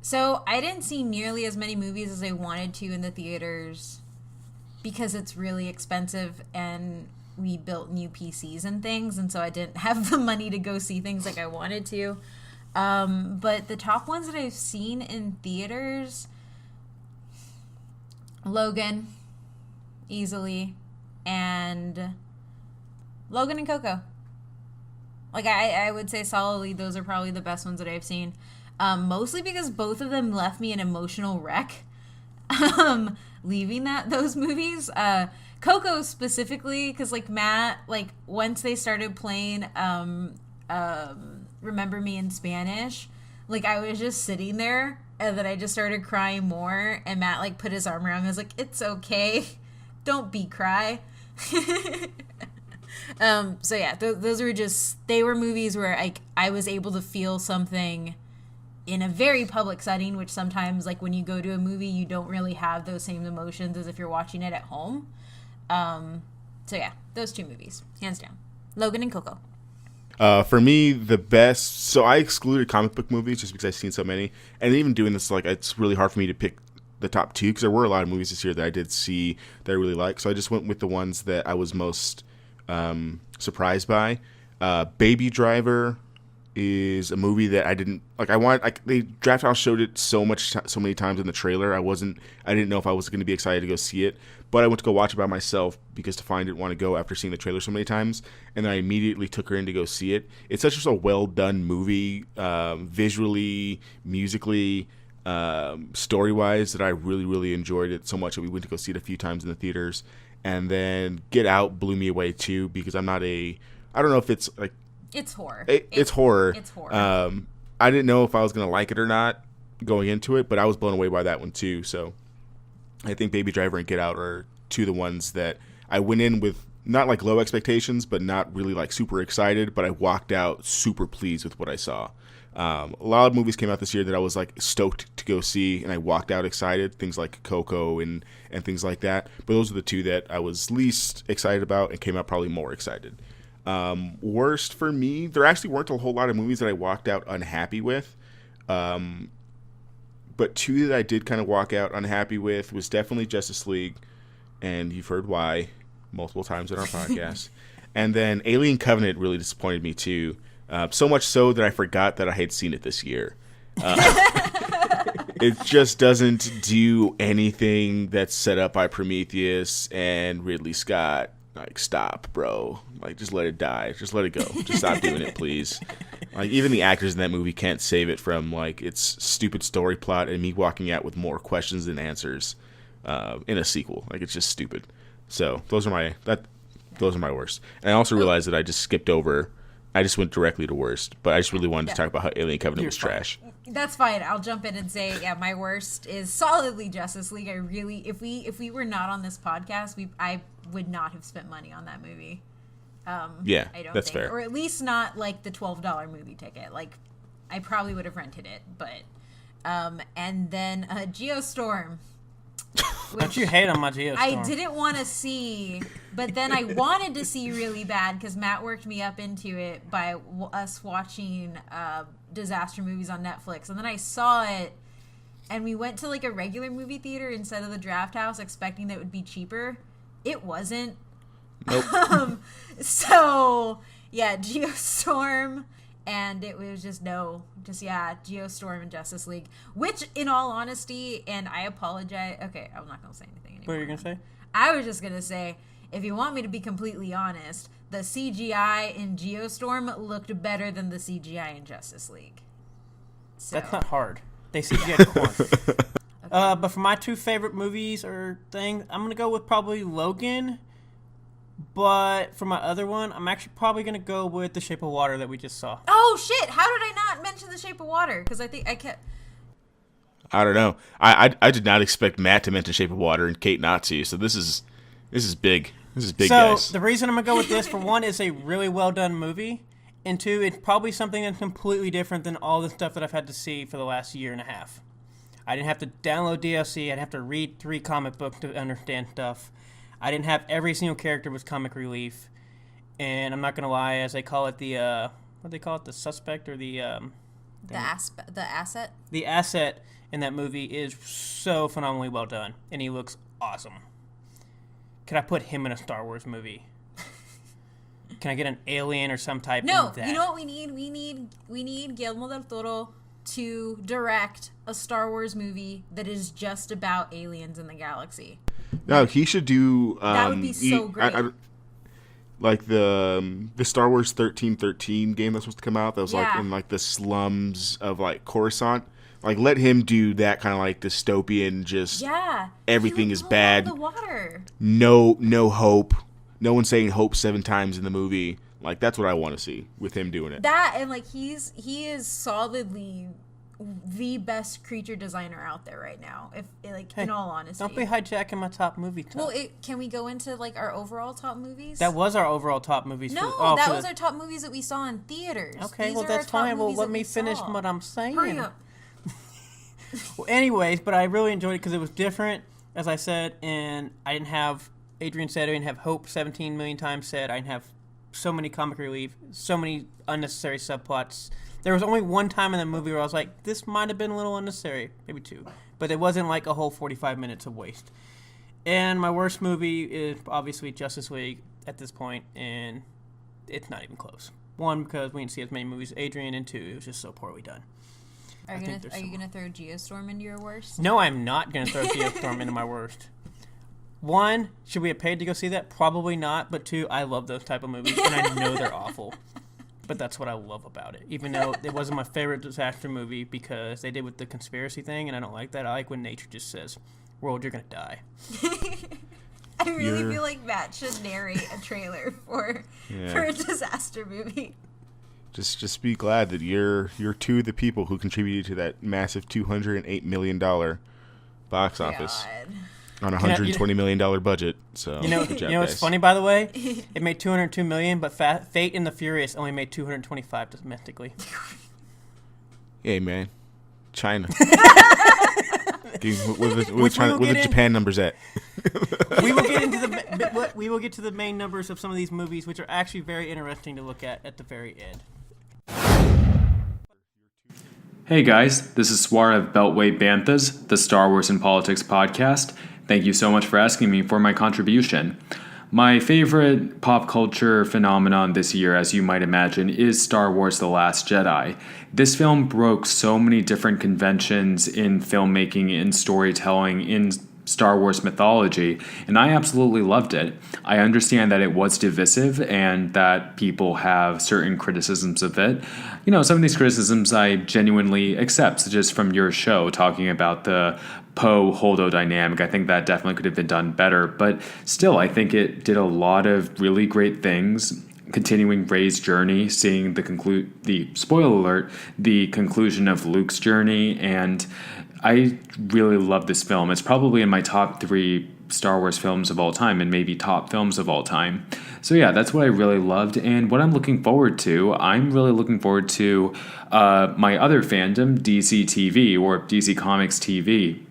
So I didn't see nearly as many movies as I wanted to in the theaters because it's really expensive and we built new PCs and things, and so I didn't have the money to go see things like I wanted to. But the top ones that I've seen in theaters, Logan, easily, and Logan and Coco. Like, I would say solidly those are probably the best ones that I've seen. Mostly because both of them left me an emotional wreck. Leaving those movies. Coco specifically, because, like, Matt, like, once they started playing Remember Me in Spanish, like, I was just sitting there, and then I just started crying more, and Matt, like, put his arm around me. I was like, it's okay. Don't cry. So yeah, those were they were movies where I was able to feel something in a very public setting, which sometimes, like, when you go to a movie, you don't really have those same emotions as if you're watching it at home. So yeah, those 2 movies, hands down. Logan and Coco. For me, the best. So I excluded comic book movies just because I've seen so many, and even doing this, like, it's really hard for me to pick the top 2 because there were a lot of movies this year that I did see that I really liked. So I just went with the ones that I was most surprised by. Baby Driver is a movie that I didn't like. The Draft House showed it so many times in the trailer. I didn't know if I was going to be excited to go see it, but I went to go watch it by myself because Stefani didn't want to go after seeing the trailer so many times, and then I immediately took her in to go see it. It's such a well done movie, visually, musically, story wise, that I really, really enjoyed it so much that we went to go see it a few times in the theaters. And then Get Out blew me away too because I don't know if it's like. It's horror. It's horror. It's horror. I didn't know if I was going to like it or not going into it, but I was blown away by that one too. So I think Baby Driver and Get Out are 2 of the ones that I went in with not like low expectations, but not really like super excited, but I walked out super pleased with what I saw. A lot of movies came out this year that I was like stoked to go see, and I walked out excited. Things like Coco and things like that. But those are the 2 that I was least excited about and came out probably more excited. Worst for me, there actually weren't a whole lot of movies that I walked out unhappy with. But 2 that I did kind of walk out unhappy with was definitely Justice League, and you've heard why multiple times in our podcast. And then Alien Covenant really disappointed me too. So much so that I forgot that I had seen it this year. It just doesn't do anything that's set up by Prometheus and Ridley Scott. Like, stop, bro. Like, just let it die. Just let it go. Just stop doing it, please. Like, even the actors in that movie can't save it from, like, its stupid story plot and me walking out with more questions than answers in a sequel. Like, it's just stupid. So, those are my worst. And I also realized that I just went directly to worst. But I just really wanted to talk about how Alien Covenant was trash. That's fine. I'll jump in and say, yeah, my worst is solidly Justice League. If we were not on this podcast, I would not have spent money on that movie. Yeah, I don't that's think. fair. Or at least not like the $12 movie ticket. Like, I probably would have rented it, but and then Geostorm. Don't you hate on my Geostorm? I didn't want to see, but then I wanted to see really bad because Matt worked me up into it by us watching disaster movies on Netflix, and then I saw it, and we went to like a regular movie theater instead of the Draft House, expecting that it would be cheaper. It wasn't. Nope. So yeah, Geostorm, and it was Geostorm and Justice League, which in all honesty, and I apologize. Okay, I'm not gonna say anything anymore. What are you gonna say? I was just gonna say, if you want me to be completely honest, the CGI in Geostorm looked better than the CGI in Justice League. So. That's not hard. They CGI corn. Okay. But for my 2 favorite movies or things, I'm going to go with probably Logan. But for my other one, I'm actually probably going to go with The Shape of Water that we just saw. Oh, shit. How did I not mention The Shape of Water? Because I think I kept... I don't know. I did not expect Matt to mention Shape of Water and Kate not to. So this is big. This is big, guys. So the reason I'm going to go with this, for one, is a really well done movie. And two, it's probably something that's completely different than all the stuff that I've had to see for the last year and a half. I didn't have to download DLC. I didn't have to read 3 comic books to understand stuff. I didn't have every single character with comic relief. And I'm not going to lie, as they call it, what do they call it? The suspect or the asset? The asset in that movie is so phenomenally well done. And he looks awesome. Can I put him in a Star Wars movie? Can I get an alien or some type of that? You know what we need? We need Guillermo del Toro to direct a Star Wars movie that is just about aliens in the galaxy. No, he should do. That would be so great. Like the Star Wars 1313 game that's supposed to come out. That was like in like the slums of like Coruscant. Like let him do that kind of like dystopian. Just everything is bad. The water. No hope. No one's saying hope 7 times in the movie. Like that's what I want to see with him doing it. That and like he is solidly the best creature designer out there right now. If like in all honesty, don't be hijacking my top movie. Well, can we go into like our overall top movies? That was our overall top movies. No, that was our top movies that we saw in theaters. Okay, well that's fine. Well, let me finish what I'm saying. Hurry up. Well, anyways, but I really enjoyed it because it was different, as I said, and I didn't have. Adrian said I didn't have hope 17 million times said. I didn't have so many comic relief, so many unnecessary subplots. There was only one time in the movie where I was like, this might have been a little unnecessary. Maybe 2. But it wasn't like a whole 45 minutes of waste. And my worst movie is obviously Justice League at this point, and it's not even close. 1, because we didn't see as many movies as Adrian, and 2, it was just so poorly done. Are you going to throw Geostorm into your worst? No, I'm not going to throw Geostorm into my worst. 1, should we have paid to go see that? Probably not. But 2, I love those type of movies, and I know they're awful. But that's what I love about it. Even though it wasn't my favorite disaster movie because they did with the conspiracy thing, and I don't like that. I like when nature just says, world, you're going to die. I really feel like Matt should narrate a trailer for a disaster movie. Just be glad that you're 2 of the people who contributed to that massive $208 million box office. On a $120 million budget, so you know what's funny, by the way? It made $202 million, but Fate and the Furious only made $225 domestically. Hey man, China. Where the Japan numbers at? We will get to the main numbers of some of these movies, which are actually very interesting to look at the very end. Hey guys, this is Swar of Beltway Banthas, the Star Wars and Politics podcast. Thank you so much for asking me for my contribution. My favorite pop culture phenomenon this year, as you might imagine, is Star Wars The Last Jedi. This film broke so many different conventions in filmmaking, in storytelling, in Star Wars mythology, and I absolutely loved it. I understand that it was divisive and that people have certain criticisms of it. You know, some of these criticisms I genuinely accept, just from your show talking about the Poe-Holdo dynamic. I think that definitely could have been done better, but still, I think it did a lot of really great things. Continuing Rey's journey, seeing the spoiler alert, the conclusion of Luke's journey, and I really love this film. It's probably in my top 3 Star Wars films of all time and maybe top films of all time. So yeah, that's what I really loved. And what I'm looking forward to, I'm really looking forward to my other fandom, DC TV or DC Comics TV,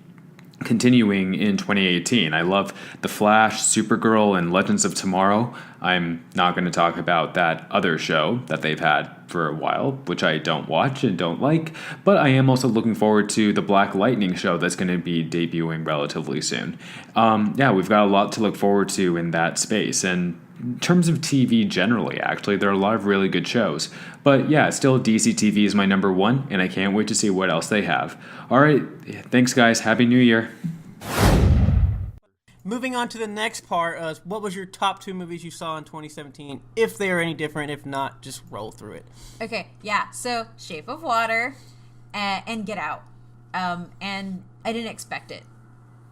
continuing in 2018. I love The Flash, Supergirl, and Legends of Tomorrow. I'm not going to talk about that other show that they've had for a while, which I don't watch and don't like, but I am also looking forward to the Black Lightning show that's going to be debuting relatively soon. Yeah, we've got a lot to look forward to in that space, and in terms of TV generally, actually, there are a lot of really good shows. But yeah, still DC TV is my number 1, and I can't wait to see what else they have. All right, thanks guys, Happy New Year. Moving on to the next part, what was your top 2 movies you saw in 2017? If they are any different, if not, just roll through it. Okay, yeah, so Shape of Water and Get Out. And I didn't expect it.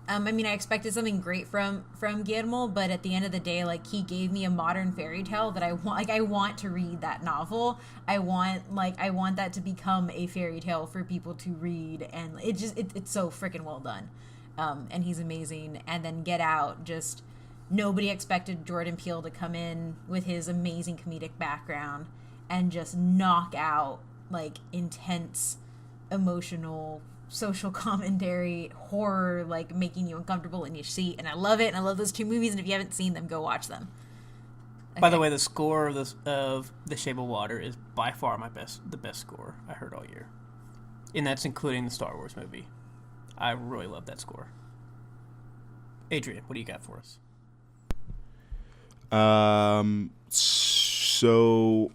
I mean, I expected something great from Guillermo, but at the end of the day, like, he gave me a modern fairy tale that I want. Like, I want to read that novel. I want that to become a fairy tale for people to read, and it's so freaking well done. And he's amazing. And then Get Out, just nobody expected Jordan Peele to come in with his amazing comedic background and just knock out like intense, emotional, social commentary, horror, like making you uncomfortable in your seat. And I love it. And I love those two movies. And if you haven't seen them, go watch them. Okay. By the way, the score of The Shape of Water is by far the best score I heard all year, and that's including the Star Wars movie. I really love that score. Adrian, what do you got for us? So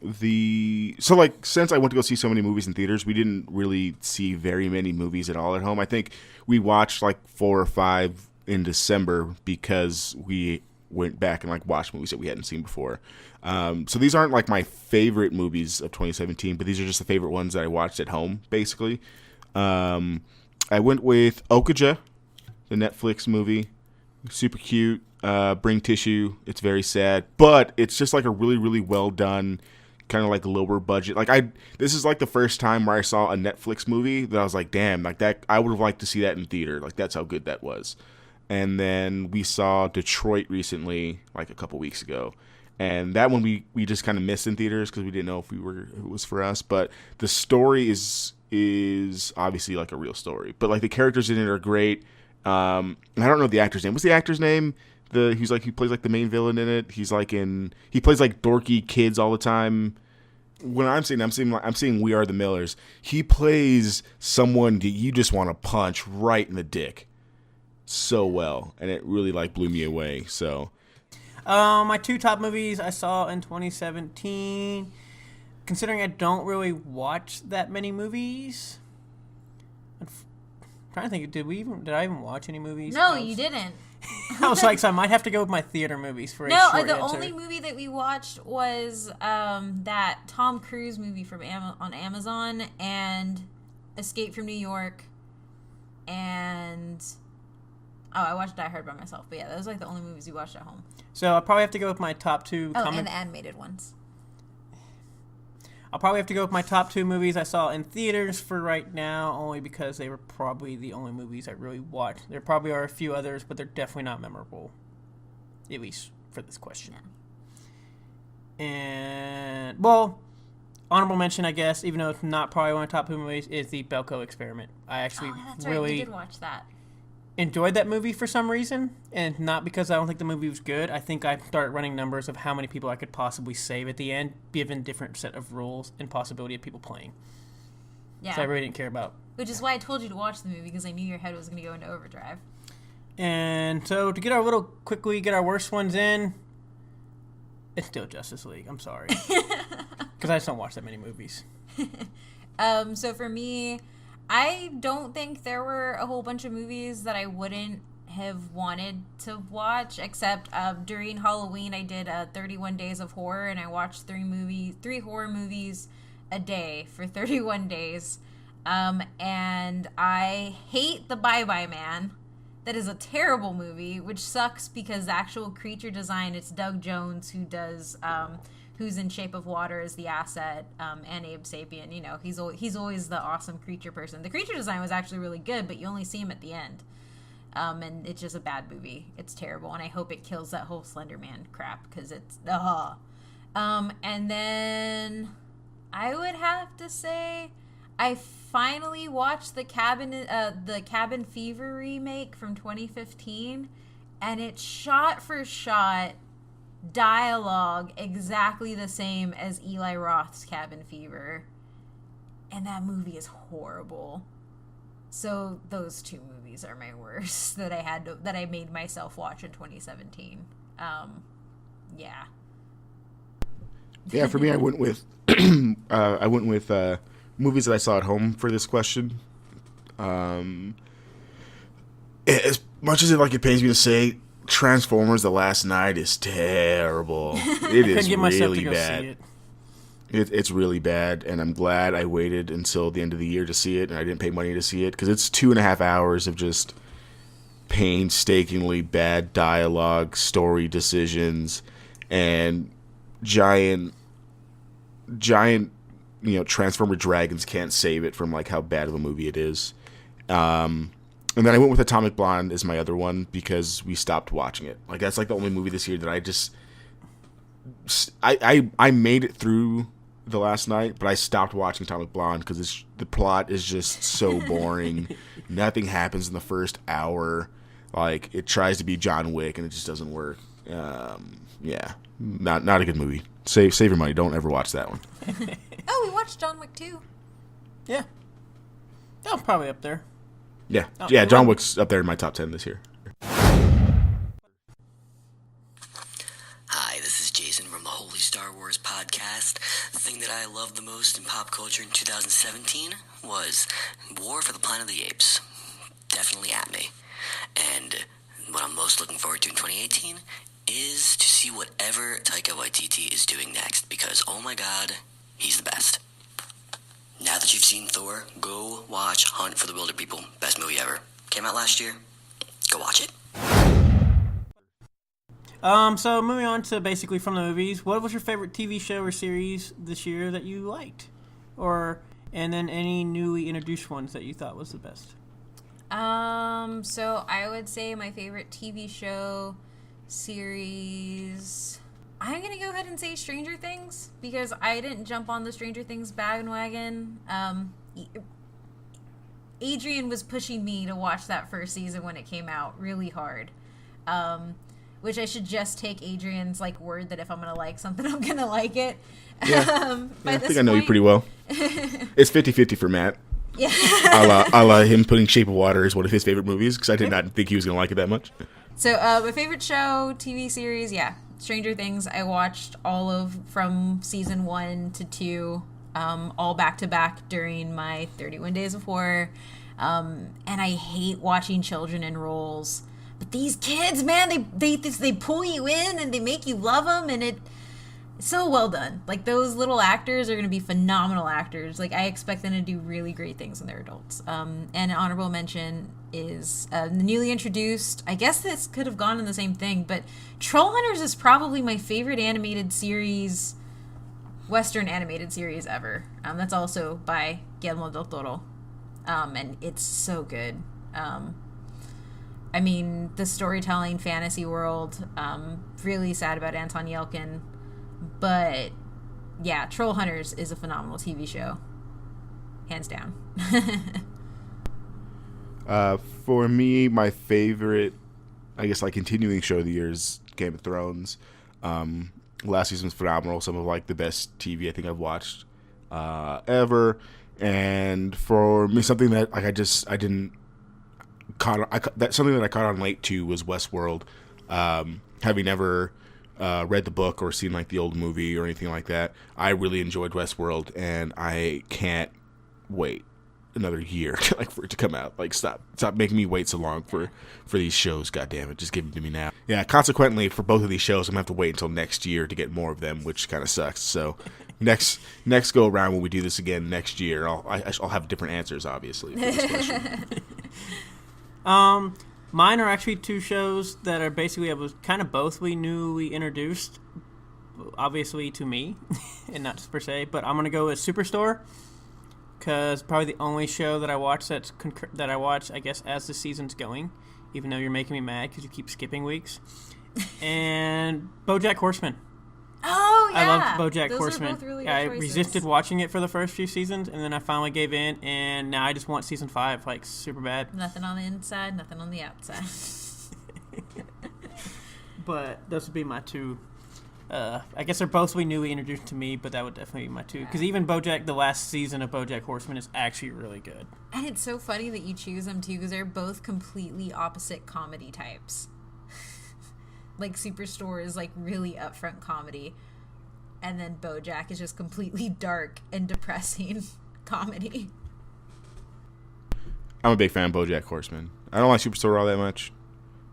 like since I went to go see so many movies in theaters, we didn't really see very many movies at all at home. I think we watched like 4 or 5 in December because we went back and like watched movies that we hadn't seen before. So these aren't like my favorite movies of 2017, but these are just the favorite ones that I watched at home, basically. I went with Okja, the Netflix movie. Super cute. Bring tissue. It's very sad, but it's just like a really, really well done, kind of like lower budget. This is like the first time where I saw a Netflix movie that I was like, damn, like that. I would have liked to see that in theater. Like that's how good that was. And then we saw Detroit recently, like a couple weeks ago. And that one we just kind of missed in theaters because we didn't know if it was for us. But the story is obviously like a real story. But like the characters in it are great. I don't know the actor's name. What's the actor's name? He plays like the main villain in it. He plays like dorky kids all the time. When I'm seeing We Are the Millers. He plays someone that you just want to punch right in the dick so well, and it really like blew me away. So my 2 top movies I saw in 2017, considering I don't really watch that many movies, I'm trying to think, did I even watch any movies? No, you didn't. I was like, so I might have to go with my theater movies for a No, short the answer. only movie that we watched was that Tom Cruise movie from on Amazon, and Escape from New York, and I watched Die Hard by myself. But yeah, those are like the only movies we watched at home. So I'll probably have to go with my top 2. And the animated ones. I'll probably have to go with my top 2 movies I saw in theaters for right now, only because they were probably the only movies I really watched. There probably are a few others, but they're definitely not memorable, at least for this question. Yeah. And, well, honorable mention, I guess, even though it's not probably one of the top 2 movies, is The Belko Experiment. I actually really we did watch that. Enjoyed that movie for some reason, and not because I don't think the movie was good. I think I started running numbers of how many people I could possibly save at the end, given different set of rules and possibility of people playing. Yeah. So I really didn't care about. Which is why I told you to watch the movie, because I knew your head was going to go into overdrive. And so to get our worst ones in, it's still Justice League. I'm sorry. Because I just don't watch that many movies. So for me, I don't think there were a whole bunch of movies that I wouldn't have wanted to watch, except during Halloween I did 31 Days of Horror, and I watched 3 horror movies a day for 31 days. And I hate The Bye Bye Man. That is a terrible movie, which sucks because the actual creature design, it's Doug Jones who does who's in Shape of Water as the asset, and Abe Sapien. You know, he's always the awesome creature person. The creature design was actually really good, but you only see him at the end. And it's just a bad movie. It's terrible, and I hope it kills that whole Slender Man crap, because it's and then I would have to say I finally watched the Cabin Fever remake from 2015, and it's shot for shot dialogue exactly the same as Eli Roth's Cabin Fever, and that movie is horrible. So those 2 movies are my worst that I made myself watch in 2017. Yeah. Yeah, for me, I went with movies that I saw at home for this question. As much as it pains me to say, Transformers: The Last Night is terrible. It is really bad. It's really bad, and I'm glad I waited until the end of the year to see it, and I didn't pay money to see it, because it's 2.5 hours of just painstakingly bad dialogue, story decisions, and giant Transformer dragons can't save it from how bad of a movie it is. And then I went with Atomic Blonde as my other one because we stopped watching it. That's the only movie this year that I made it through the last night, but I stopped watching Atomic Blonde because the plot is just so boring. Nothing happens in the first hour. Like, it tries to be John Wick, and it just doesn't work. Yeah, not a good movie. Save your money. Don't ever watch that one. Oh, we watched John Wick 2. Yeah. Oh, probably up there. Yeah, Oh, yeah. John well- Wick's up there in my top 10 this year. Hi, this is Jason from the Holy Star Wars podcast. The thing that I loved the most in pop culture in 2017 was War for the Planet of the Apes. Definitely at me. And what I'm most looking forward to in 2018 is to see whatever Taika Waititi is doing next, because, oh my god, he's the best. Now that you've seen Thor, go watch Hunt for the Wilder People. Best movie ever. Came out last year. Go watch it. So moving on to basically from the movies, what was your favorite TV show or series this year that you liked? And then any newly introduced ones that you thought was the best? So I would say my favorite TV show series, I'm gonna go ahead and say Stranger Things, because I didn't jump on the Stranger Things bandwagon. Adrian was pushing me to watch that first season when it came out really hard. Which I should just take Adrian's word that if I'm gonna like something, I'm gonna like it. Yeah. I think I know you pretty well. It's 50-50 for Matt. Yeah. a la him putting Shape of Water as one of his favorite movies, because I did not think he was gonna like it that much. So my favorite show, TV series, Stranger Things. I watched all of from season 1 to 2, all back to back during my 31 Days of Horror. And I hate watching children in roles. But these kids, man, they pull you in and they make you love them, and it's so well done. Like, those little actors are going to be phenomenal actors. Like, I expect them to do really great things when they're adults. And an honorable mention is the newly introduced, I guess this could have gone in the same thing, but Troll Hunters is probably my favorite animated series, Western animated series ever. That's also by Guillermo del Toro. And it's so good. I mean, the storytelling fantasy world, really sad about Anton Yelkin, but yeah, Troll Hunters is a phenomenal TV show. Hands down. For me, my favorite, I guess, continuing show of the year is Game of Thrones. Last season was phenomenal. Some of the best TV I think I've watched ever. And for me, something that something that I caught on late too was Westworld. Having never read the book or seen the old movie or anything like that, I really enjoyed Westworld, and I can't wait another year for it to come out. Stop making me wait so long for these shows. God damn it, just give them to me now. Yeah, consequently, for both of these shows, I'm gonna have to wait until next year to get more of them, which kind of sucks. So next go around, when we do this again next year, I'll have different answers, obviously, for this question. Mine are actually two shows that are basically kind of both we introduced, obviously to me, and not per se, but I'm gonna go with Superstore, because probably the only show that I watch that I watch, I guess, as the season's going, even though you're making me mad because you keep skipping weeks, and BoJack Horseman. Oh, yeah. I loved BoJack Those Horseman. are both really good I choices. resisted watching it for the first few seasons, and then I finally gave in, and now I just want season 5, super bad. Nothing on the inside, nothing on the outside. But those would be my two. I guess they're both newly introduced to me, but that would definitely be my two. Because even the last season of BoJack Horseman is actually really good. And it's so funny that you choose them too, because they're both completely opposite comedy types. Superstore is really upfront comedy, and then BoJack is just completely dark and depressing comedy. I'm a big fan of BoJack Horseman. I don't like Superstore all that much.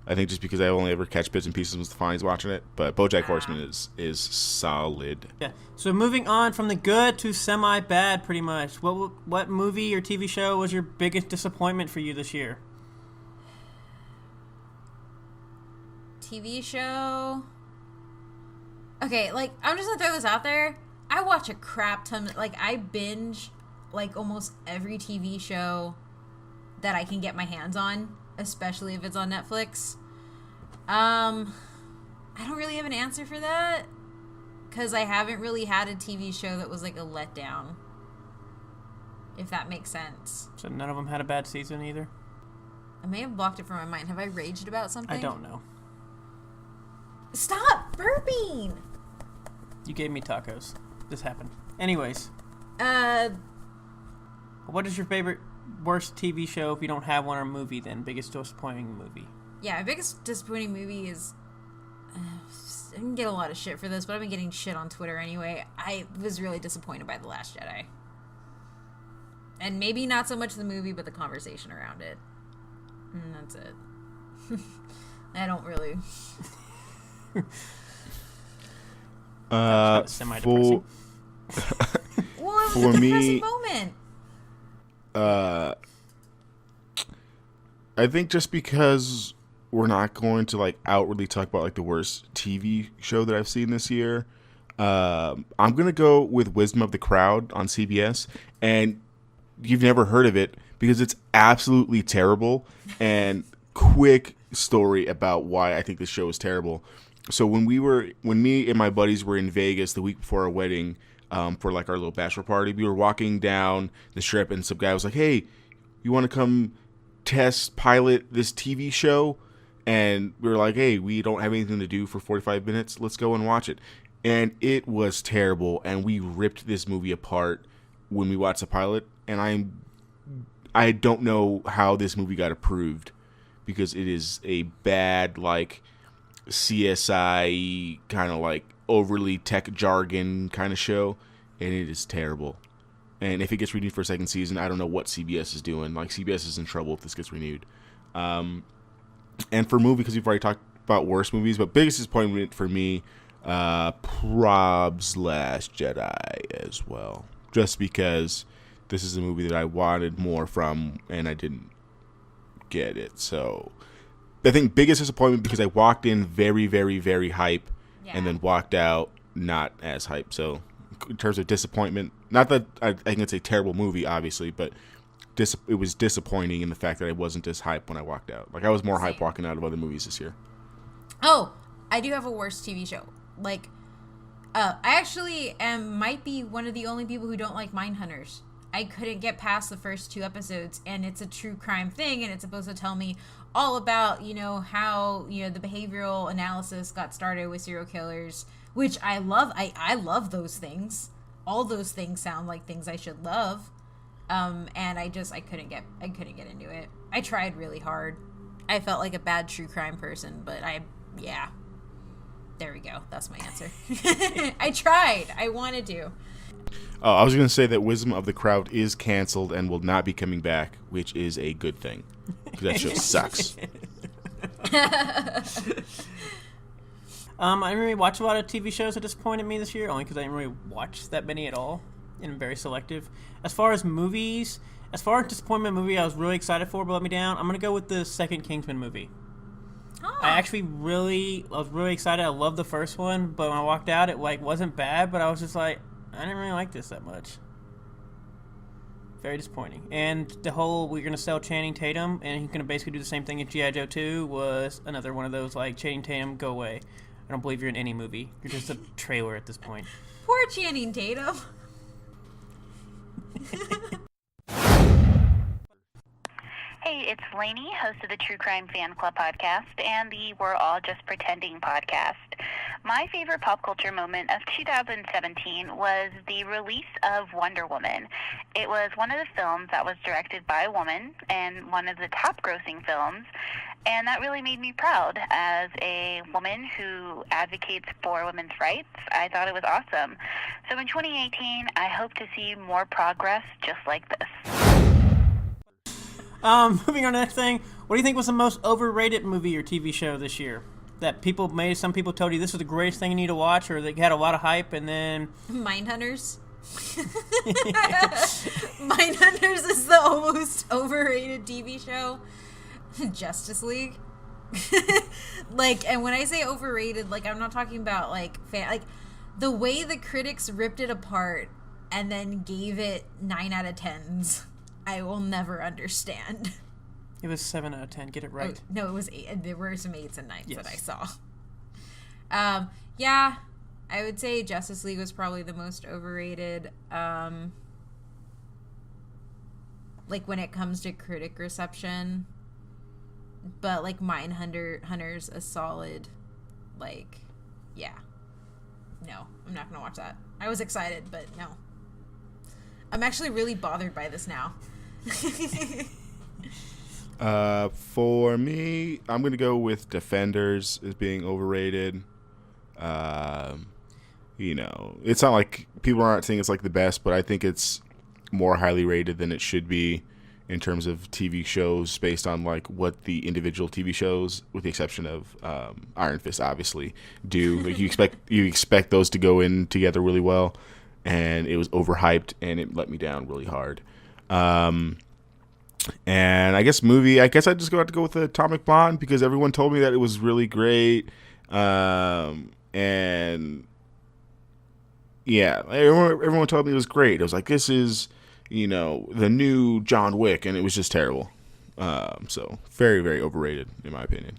I think just because I only ever catch bits and pieces when Stefani's watching it. But BoJack Horseman is solid. Yeah. So moving on from the good to semi-bad, pretty much. What movie or TV show was your biggest disappointment for you this year? TV show. Okay, I'm just gonna throw this out there. I watch a crap ton. I binge almost every TV show that I can get my hands on, especially if it's on Netflix. I don't really have an answer for that. because I haven't really had a TV show that was like a letdown. If that makes sense. So none of them had a bad season either? I may have blocked it from my mind. Have I raged about something? I don't know. Stop burping! You gave me tacos. This happened. Anyways. What is your favorite, worst TV show if you don't have one, or movie then? Biggest disappointing movie? Yeah, my biggest disappointing movie is... I didn't get a lot of shit for this, but I've been getting shit on Twitter anyway. I was really disappointed by The Last Jedi. And maybe not so much the movie, but the conversation around it. And that's it. I don't really... Semi-depressing. Well, it was For a me, depressing moment. I think just because we're not going to like outwardly talk about like the worst TV show that I've seen this year, I'm gonna go with Wisdom of the Crowd on CBS, and you've never heard of it because it's absolutely terrible. And quick story about why I think this show is terrible. So when me and my buddies were in Vegas the week before our wedding, for like our little bachelor party, we were walking down the strip and some guy was like, "Hey, you want to come pilot this TV show?" And we were like, "Hey, we don't have anything to do for 45 minutes. Let's go and watch it." And it was terrible. And we ripped this movie apart when we watched the pilot. And I don't know how this movie got approved, because it is a bad, like, CSI kind of like overly tech jargon kind of show, and it is terrible. And if it gets renewed for a second season, I don't know what CBS is doing. Like, CBS is in trouble if this gets renewed. And for movie, because we've already talked about worst movies, but biggest disappointment for me, Prob's Last Jedi as well. Just because this is a movie that I wanted more from, and I didn't get it. So I think biggest disappointment because I walked in very, very, very hype, and then walked out not as hype. So in terms of disappointment, not that I think it's a terrible movie, obviously, but it was disappointing in the fact that I wasn't as hype when I walked out. Like, I was more hype walking out of other movies this year. Oh, I do have a worst TV show. Like, I actually might be one of the only people who don't like Mindhunters. I couldn't get past the first 2 episodes, and it's a true crime thing, and it's supposed to tell me all about, how, the behavioral analysis got started with serial killers, which I love. I love those things. All those things sound like things I should love. And I couldn't get into it. I tried really hard. I felt like a bad true crime person, but there we go. That's my answer. I tried. I wanted to. Oh, I was going to say that Wisdom of the Crowd is canceled and will not be coming back, which is a good thing. Because that show sucks. I didn't really watch a lot of TV shows that disappointed me this year, only because I didn't really watch that many at all, and I'm very selective. As far as disappointment movie I was really excited for but let me down, I'm going to go with the second Kingsman movie. Oh. I was really excited. I loved the first one, but when I walked out, it wasn't bad, but I was just like, I didn't really like this that much. Very disappointing. And the whole, we're going to sell Channing Tatum, and he's going to basically do the same thing as G.I. Joe 2, was another one of those, like, Channing Tatum, go away. I don't believe you're in any movie. You're just a trailer at this point. Poor Channing Tatum. Hey, it's Lainey, host of the True Crime Fan Club podcast and the We're All Just Pretending podcast. My favorite pop culture moment of 2017 was the release of Wonder Woman. It was one of the films that was directed by a woman and one of the top grossing films, and that really made me proud as a woman who advocates for women's rights. I thought it was awesome. So in 2018, I hope to see more progress just like this. Moving on to the next thing, what do you think was the most overrated movie or TV show this year? That some people told you this was the greatest thing you need to watch, or they had a lot of hype, and then... Mindhunters. Mindhunters is the most overrated TV show. Justice League. And when I say overrated, I'm not talking about, the way the critics ripped it apart and then gave it 9 out of 10s. I will never understand. It was 7 out of 10. Get it right. Oh, no, it was 8. There were some 8s and 9s that I saw. I would say Justice League was probably the most overrated. Like when it comes to critic reception, but like Mindhunter's a solid, like, yeah. No, I'm not gonna watch that. I was excited, but no. I'm actually really bothered by this now. For me, I'm gonna go with Defenders as being overrated. You know, it's not like people aren't saying it's like the best, but I think it's more highly rated than it should be in terms of TV shows based on like what the individual TV shows, with the exception of Iron Fist, obviously do. Like you expect those to go in together really well, and it was overhyped and it let me down really hard. And I guess I guess I just have to go with the Atomic Blonde because everyone told me that it was really great. And yeah, everyone told me it was great. It was like, this is, you know, the new John Wick, and it was just terrible. So very, very overrated in my opinion.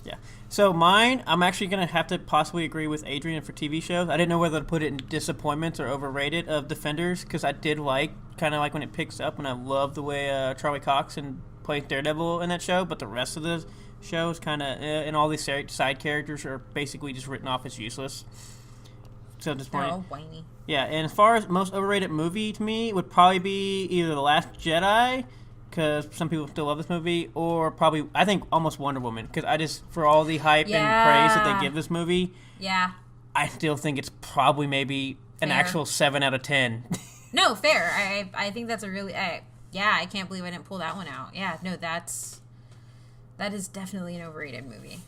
Yeah. So mine, I'm actually going to have to possibly agree with Adrian for TV shows. I didn't know whether to put it in disappointments or overrated of Defenders, because I did kind of like when it picks up, and I love the way Charlie Cox plays Daredevil in that show, but the rest of the show is kind of, and all these side characters are basically just written off as useless. So disappointing. Oh, whiny. Yeah, and as far as most overrated movie to me would probably be either The Last Jedi, because some people still love this movie, or probably, I think, almost Wonder Woman, because I just, for all the hype and praise that they give this movie, I still think it's probably maybe an actual 7 out of 10. No, fair. I think that's a really, I can't believe I didn't pull that one out. Yeah, no, that is definitely an overrated movie.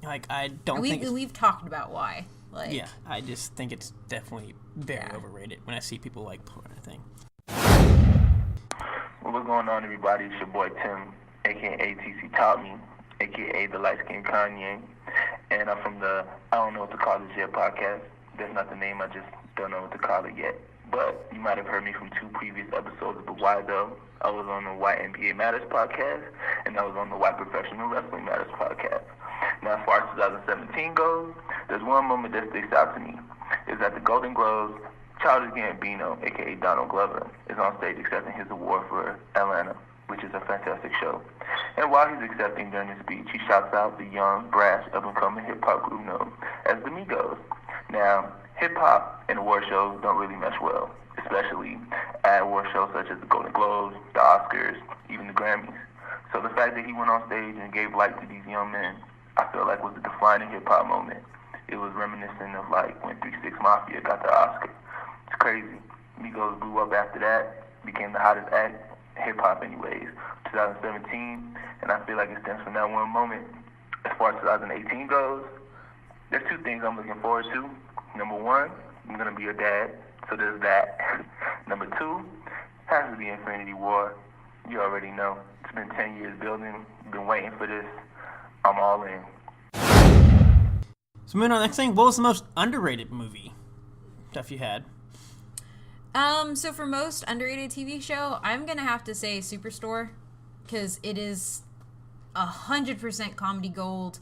Like, I don't think we've talked about why. Like, yeah, I just think it's definitely very overrated when I see people like pulling a thing. What's going on, everybody? It's your boy Tim, a.k.a. TC Taught Me, a.k.a. the light-skinned Kanye, and I'm from the I Don't Know What to Call This Yet podcast. That's not the name, I just don't know what to call it yet. But you might have heard me from 2 previous episodes of The Why Though. I was on the Why NBA Matters podcast, and I was on the Why Professional Wrestling Matters podcast. Now, as far as 2017 goes, there's one moment that sticks out to me. Is at the Golden Globes, Childish Gambino, a.k.a. Donald Glover, is on stage accepting his award for Atlanta, which is a fantastic show. And while he's accepting during his speech, he shouts out the young, brash, up-and-coming hip-hop group known as the Migos. Now, hip-hop and award shows don't really mesh well, especially at award shows such as the Golden Globes, the Oscars, even the Grammys. So the fact that he went on stage and gave light to these young men, I feel like was a defining hip-hop moment. It was reminiscent of like when 3 6 Mafia got the Oscar. It's crazy. Migos blew up after that, became the hottest act, hip-hop anyways, 2017, and I feel like it stems from that one moment. As far as 2018 goes, there's 2 things I'm looking forward to. Number 1, I'm going to be a dad, so there's that. Number 2, has to be Infinity War. You already know. It's been 10 years building, been waiting for this. I'm all in. So moving on, next thing, what was the most underrated movie stuff you had? So for most underrated TV show, I'm gonna have to say Superstore, because it is 100% comedy gold,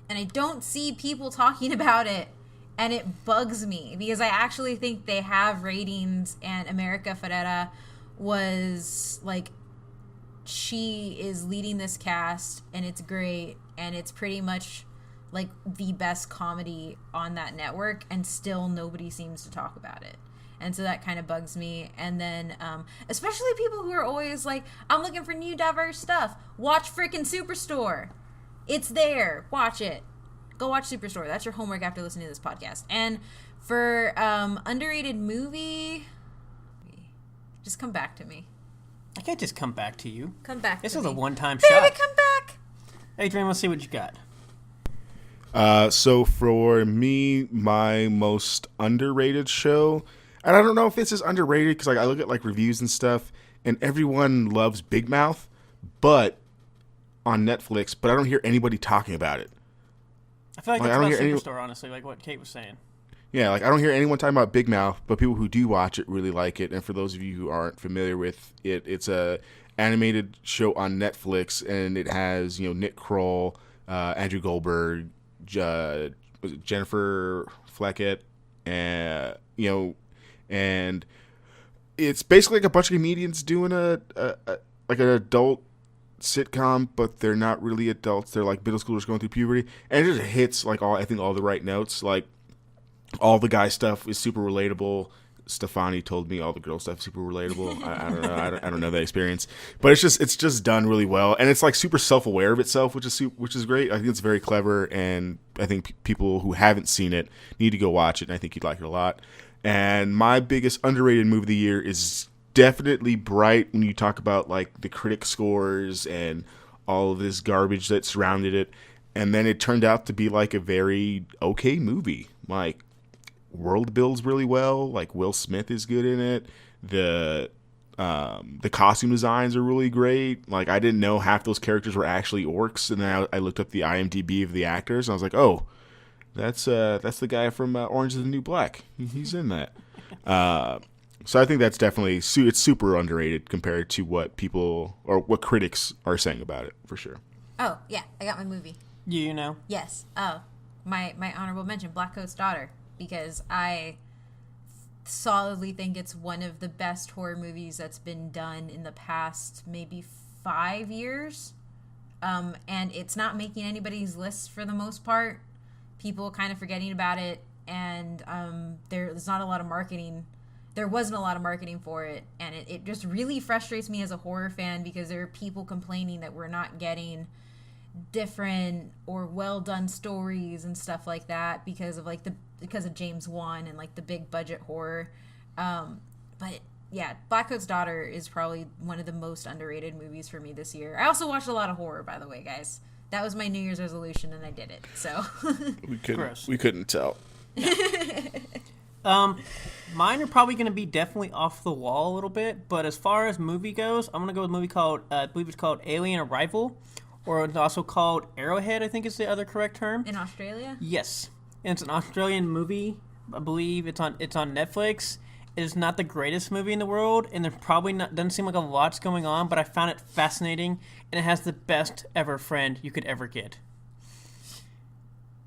and I don't see people talking about it, and it bugs me because I actually think they have ratings, and America Ferrera was like, she is leading this cast, and it's great, and it's pretty much like the best comedy on that network, and still nobody seems to talk about it. And so that kind of bugs me. And then, especially people who are always like, I'm looking for new diverse stuff. Watch freaking Superstore. It's there. Watch it. Go watch Superstore. That's your homework after listening to this podcast. And for underrated movie, just come back to me. I can't just come back to you. Come back This to is me. a one-time Baby, shot. come back. Adrian, let's see what you got. So for me, my most underrated show, and I don't know if this is underrated because like I look at like reviews and stuff, and everyone loves Big Mouth, but on Netflix, but I don't hear anybody talking about it. I feel like Like, that's I don't about hear Superstore, honestly, like what Kate was saying. Yeah, like I don't hear anyone talking about Big Mouth, but people who do watch it really like it. And for those of you who aren't familiar with it, it's a animated show on Netflix, and it has, you know, Nick Kroll, Andrew Goldberg, was it Jennifer Affleck it, and and it's basically like a bunch of comedians doing a like an adult sitcom, but they're not really adults. They're like middle schoolers going through puberty, and it just hits like all the right notes. Like all the guy stuff is super relatable. Stefani told me all the girl stuff is super relatable. I don't know. I don't know that experience, but it's just done really well, and it's like super self-aware of itself, which is great. I think it's very clever, and I think people who haven't seen it need to go watch it, and I think you'd like it a lot. And my biggest underrated movie of the year is definitely Bright, when you talk about like the critic scores and all of this garbage that surrounded it, and then it turned out to be like a very okay movie. Like, world builds really well. Like, Will Smith is good in it. The costume designs are really great. Like, I didn't know half those characters were actually orcs, and then I looked up the IMDb of the actors, and I was like, oh, that's the guy from Orange is the New Black. He's in that. So I think that's definitely it's super underrated compared to what people or what critics are saying about it, for sure. Oh yeah, I got my movie. You know. Yes. Oh, my honorable mention, Black Coat's Daughter, because I solidly think it's one of the best horror movies that's been done in the past maybe 5 years. And it's not making anybody's list for the most part. People kind of forgetting about it, and there's not a lot of marketing. There wasn't a lot of marketing for it, and it just really frustrates me as a horror fan, because there are people complaining that we're not getting different or well done stories and stuff like that because of James Wan and like the big budget horror. But yeah, Black Coat's Daughter is probably one of the most underrated movies for me this year. I also watched a lot of horror, by the way, guys. That was my New Year's resolution, and I did it. So we couldn't tell. Mine are probably going to be definitely off the wall a little bit, but as far as movie goes, I'm going to go with a movie called, I believe it's called Alien Arrival, or it's also called Arrowhead, I think is the other correct term. In Australia? Yes. And it's an Australian movie. I believe it's on Netflix. It is not the greatest movie in the world, and there probably doesn't seem like a lot's going on, but I found it fascinating, and it has the best ever friend you could ever get.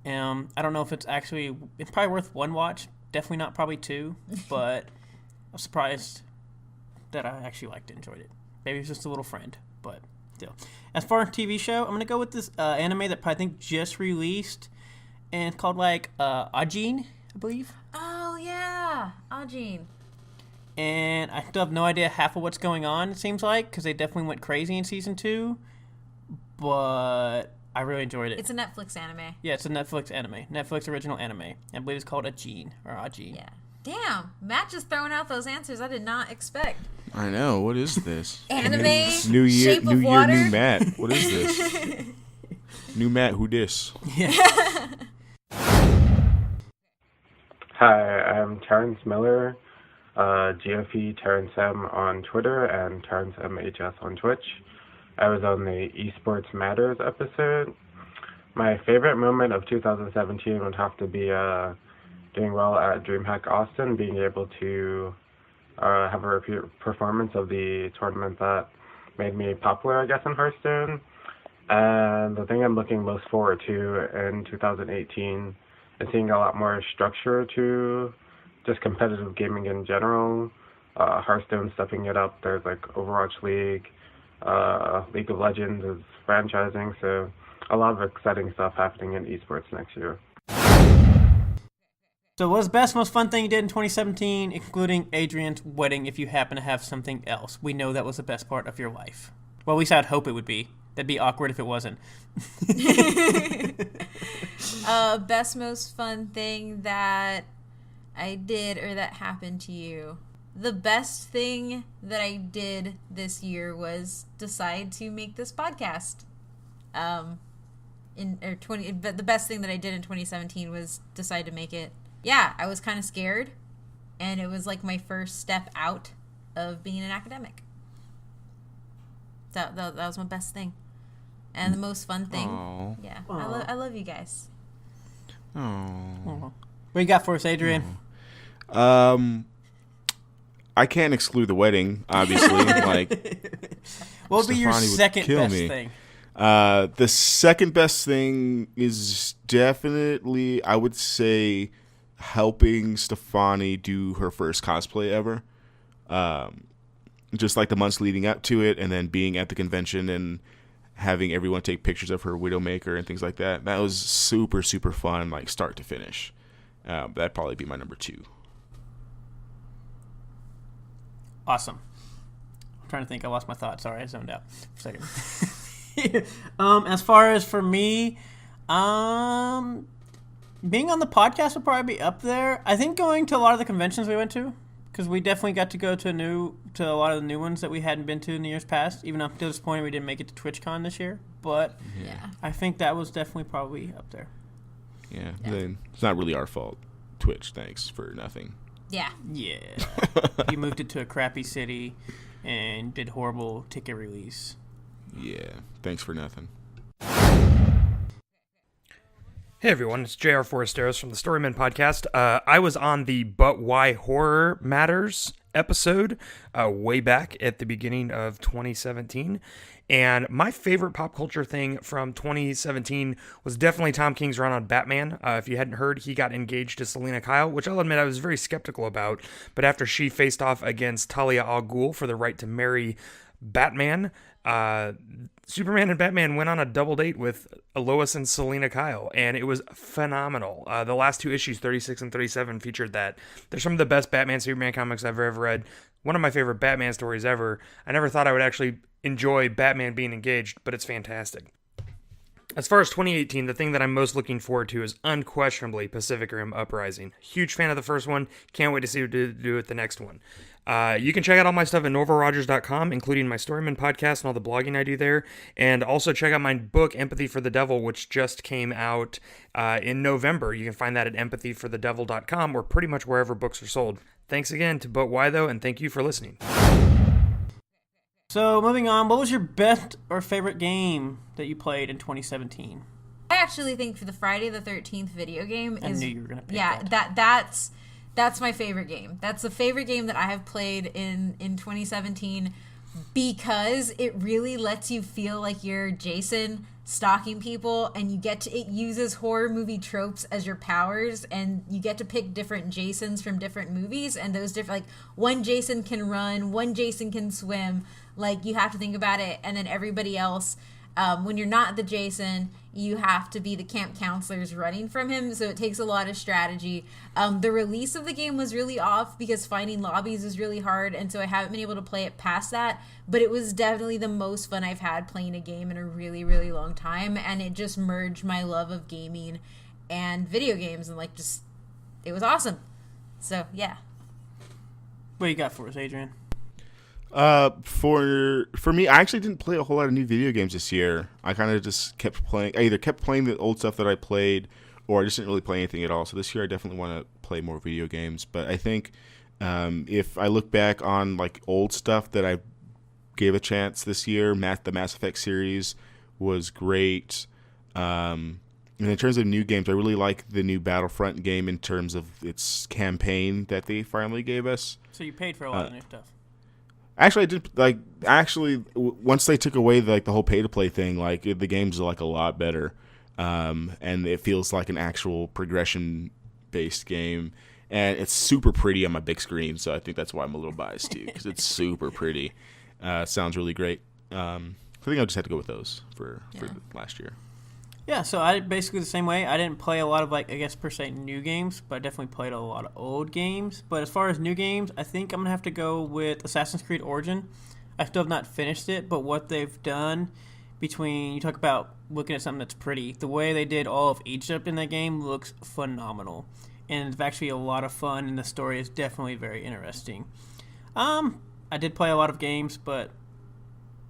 I don't know if it's probably worth one watch. Definitely not probably two, but I'm surprised that I actually liked it, enjoyed it. Maybe it's just a little friend, but still. As far as TV show, I'm going to go with this anime that I think just released, and it's called like Ajin, I believe. Oh, yeah, Ajin. And I still have no idea half of what's going on, it seems like, because they definitely went crazy in season 2, but I really enjoyed it. It's a Netflix anime. Yeah, it's a Netflix anime. Netflix original anime. I believe it's called Ajin, or Ajin. Yeah. Damn, Matt just throwing out those answers I did not expect. I know. What is this? Anime? New year, Shape of Water? New Matt. What is this? New Matt, who dis? Yeah. Hi, I'm Terrence Miller, GOP Terrence M on Twitter and Terrence MHS on Twitch. I was on the Esports Matters episode. My favorite moment of 2017 would have to be doing well at DreamHack Austin, being able to have a repeat performance of the tournament that made me popular, I guess, in Hearthstone. And the thing I'm looking most forward to in 2018 is seeing a lot more structure to just competitive gaming in general. Hearthstone stepping it up. There's like Overwatch League. League of Legends is franchising, so a lot of exciting stuff happening in esports next year. So what was the best, most fun thing you did in 2017, including Adrian's wedding, if you happen to have something else? We know that was the best part of your life. Well, at least I'd hope it would be. That'd be awkward if it wasn't. Best, most fun thing that I did or that happened to you. The best thing that I did this year was decide to make this podcast. But the best thing that I did in 2017 was decide to make it. Yeah, I was kind of scared, and it was like my first step out of being an academic. That was my best thing, and the most fun thing. Aww. Yeah, I love you guys. Oh. What you got for us, Adrian? I can't exclude the wedding, obviously. What would be your second best thing? The second best thing is definitely, I would say, helping Stefani do her first cosplay ever. Just like the months leading up to it, and then being at the convention and having everyone take pictures of her Widowmaker and things like that. That was super, super fun, like start to finish. That'd probably be my number 2. Awesome. I'm trying to think. I lost my thoughts. Sorry, I zoned out for a second. As far as for me, being on the podcast will probably be up there. I think going to a lot of the conventions we went to, because we definitely got to go to a lot of the new ones that we hadn't been to in the years past. Even up to this point, we didn't make it to TwitchCon this year, but I think that was definitely probably up there. Yeah. Then it's not really our fault. Twitch, thanks for nothing. Yeah. You moved it to a crappy city and did horrible ticket release. Yeah, thanks for nothing. Hey everyone, it's JR Foresteros from the Storymen Podcast. I was on the But Why Horror Matters episode way back at the beginning of 2017. And my favorite pop culture thing from 2017 was definitely Tom King's run on Batman. If you hadn't heard, he got engaged to Selena Kyle, which I'll admit I was very skeptical about. But after she faced off against Talia al Ghul for the right to marry Batman, Superman and Batman went on a double date with Lois and Selena Kyle, and it was phenomenal. The last 2 issues, 36 and 37, featured that. They're some of the best Batman Superman comics I've ever read. One of my favorite Batman stories ever. I never thought I would actually enjoy Batman being engaged, but it's fantastic. As far as 2018, the thing that I'm most looking forward to is unquestionably Pacific Rim Uprising. Huge fan of the first one. Can't wait to see what to do with the next one. You can check out all my stuff at norvalrogers.com, including my Storyman podcast and all the blogging I do there. And also check out my book, Empathy for the Devil, which just came out in November. You can find that at empathyforthedevil.com or pretty much wherever books are sold. Thanks again to But Why Though, and thank you for listening. So, moving on, what was your best or favorite game that you played in 2017? I actually think for the Friday the 13th video game I knew you were going to pick that's my favorite game. That's the favorite game that I have played in 2017 because it really lets you feel like you're Jason stalking people, and it uses horror movie tropes as your powers, and you get to pick different Jasons from different movies, and those different, like, one Jason can run, one Jason can swim, like, you have to think about it, and then everybody else, when you're not the Jason, you have to be the camp counselors running from him, so it takes a lot of strategy. The release of the game was really off because finding lobbies is really hard, and so I haven't been able to play it past that, but it was definitely the most fun I've had playing a game in a really, really long time, and it just merged my love of gaming and video games, and it was awesome. So, yeah. What you got for us, Adrian? For me, I actually didn't play a whole lot of new video games this year. I kind of just kept playing. I either kept playing the old stuff that I played, or I just didn't really play anything at all. So this year, I definitely want to play more video games. But I think if I look back on like old stuff that I gave a chance this year, the Mass Effect series was great. And in terms of new games, I really like the new Battlefront game in terms of its campaign that they finally gave us. So you paid for a lot of new stuff. Actually, I did once they took away the whole pay to play thing, the games are a lot better, and it feels like an actual progression based game, and it's super pretty on my big screen. So I think that's why I'm a little biased too, because it's super pretty. Sounds really great. I think I just had to go with those for last year. Yeah, so I basically the same way. I didn't play a lot of per se new games, but I definitely played a lot of old games. But as far as new games, I think I'm going to have to go with Assassin's Creed Origin. I still have not finished it, but what they've done you talk about looking at something that's pretty, the way they did all of Egypt in that game looks phenomenal. And it's actually a lot of fun, and the story is definitely very interesting. I did play a lot of games, but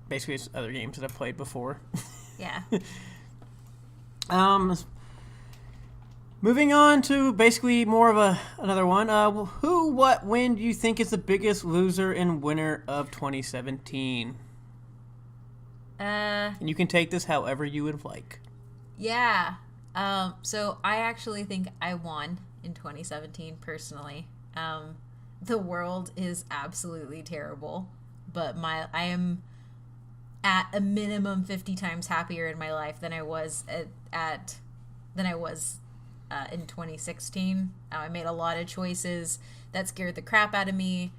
basically it's other games that I've played before. Yeah. Moving on to basically more of another one. Who, what, when do you think is the biggest loser and winner of 2017? And you can take this however you would like. Yeah. So I actually think I won in 2017 personally. The world is absolutely terrible, but I am at a minimum 50 times happier in my life than I was in 2016. I made a lot of choices that scared the crap out of me,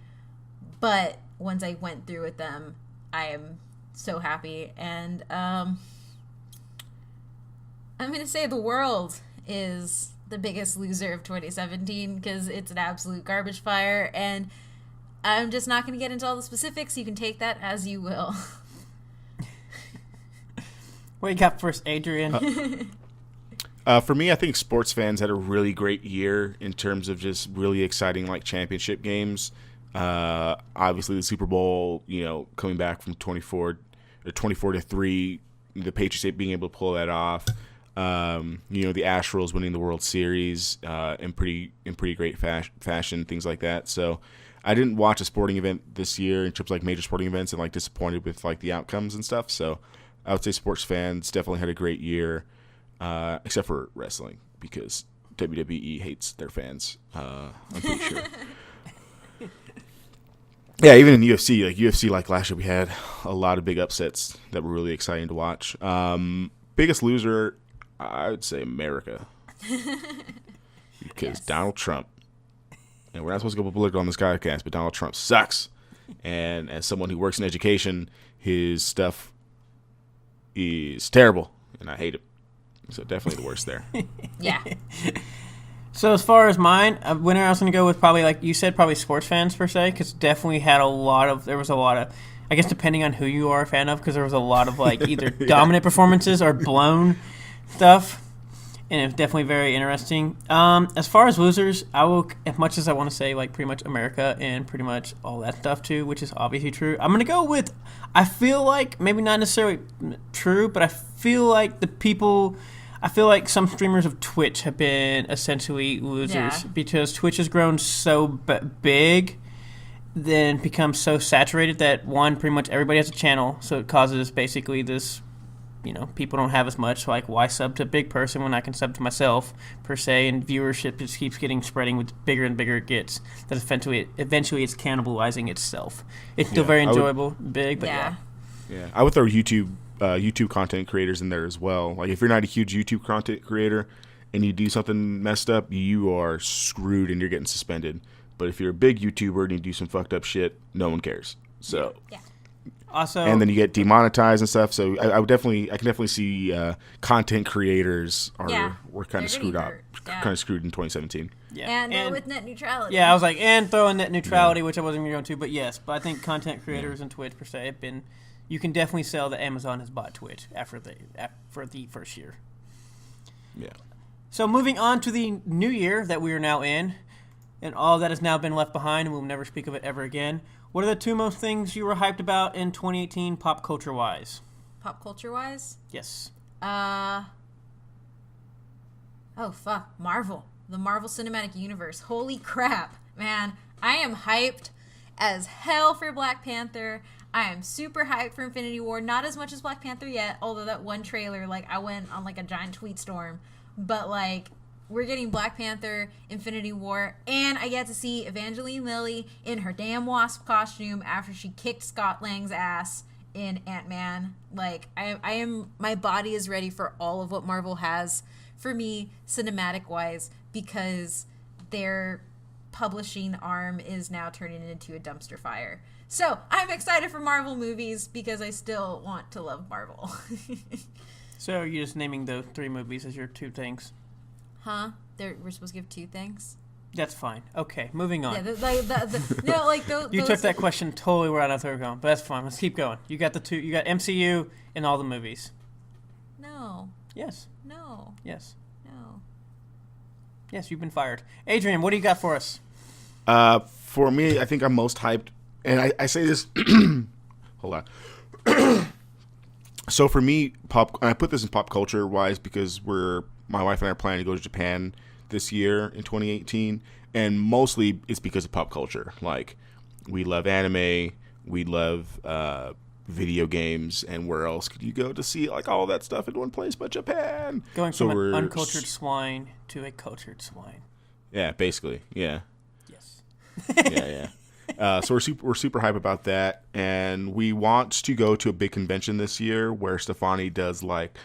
but once I went through with them, I am so happy. And I'm going to say the world is the biggest loser of 2017 because it's an absolute garbage fire, and I'm just not going to get into all the specifics. You can take that as you will. What you got first, Adrian? For me, I think sports fans had a really great year in terms of just really exciting like championship games. Obviously, the Super Bowl, coming back from 24 to 3, the Patriots being able to pull that off. The Astros winning the World Series in pretty great fashion, things like that. So I didn't watch a sporting event this year in terms of like major sporting events and like disappointed with like the outcomes and stuff. So I would say sports fans definitely had a great year, except for wrestling because WWE hates their fans. I'm pretty sure. Yeah, even in UFC, like last year, we had a lot of big upsets that were really exciting to watch. Biggest loser, I would say America, because Donald Trump, and we're not supposed to go political on this podcast, but Donald Trump sucks. And as someone who works in education, his stuff is terrible, and I hate it. So definitely the worst there. Yeah. So as far as mine, winner I was going to go with probably, like you said, probably sports fans per se, because definitely had there was a lot of, I guess depending on who you are a fan of, because there was a lot of like either dominant performances or blown stuff, and it was definitely very interesting. As far as losers, I will, as much as I want to say like pretty much America and pretty much all that stuff too, which is obviously true, I'm going to go with, I feel like, maybe not necessarily true, but I feel like some streamers of Twitch have been essentially losers because Twitch has grown so big, then become so saturated that pretty much everybody has a channel, so it causes basically this, people don't have as much, like why sub to a big person when I can sub to myself per se, and viewership just keeps spreading with bigger and bigger it gets, that eventually it's cannibalizing itself. It's still very enjoyable, big, but yeah. I would throw YouTube content creators in there as well. Like if you're not a huge YouTube content creator and you do something messed up, you are screwed and you're getting suspended. But if you're a big YouTuber and you do some fucked up shit, no one cares. So yeah. Also, and then you get demonetized and stuff. So I can definitely see content creators were kind of screwed up, kind of screwed in 2017. Yeah, and with net neutrality. Yeah, I was like, and throwing net neutrality, which I wasn't going to, but yes. But I think content creators and Twitch per se have been. You can definitely sell that Amazon has bought Twitch for the first year. Yeah. So moving on to the new year that we are now in, and all that has now been left behind, and we'll never speak of it ever again. What are the two most things you were hyped about in 2018, pop culture wise? Pop culture wise? Yes. Oh fuck, Marvel, the Marvel Cinematic Universe. Holy crap, man! I am hyped as hell for Black Panther. I am super hyped for Infinity War. Not as much as Black Panther yet, although that one trailer, like, I went on, like, a giant tweet storm. But, like, we're getting Black Panther, Infinity War, and I get to see Evangeline Lilly in her damn Wasp costume after she kicked Scott Lang's ass in Ant-Man. Like, my body is ready for all of what Marvel has for me, cinematic-wise, because their publishing arm is now turning into a dumpster fire. So I'm excited for Marvel movies because I still want to love Marvel. So are you just naming those three movies as your two things? Huh? We're supposed to give two things? That's fine. Okay, moving on. Yeah, you took that question totally where I thought we were going, but that's fine. Let's keep going. You got the two. You got MCU and all the movies. No. Yes. No. Yes. No. Yes, you've been fired. Adrian, what do you got for us? For me, I think I'm most hyped. And I say this, hold on. So for me, I put this in pop culture wise because my wife and I are planning to go to Japan this year in 2018, and mostly it's because of pop culture. Like we love anime, we love video games, and where else could you go to see like all that stuff in one place but Japan? Going from an uncultured swine to a cultured swine. Yeah, basically. Yeah. Yes. Yeah. So we're super hype about that, and we want to go to a big convention this year where Stefani does like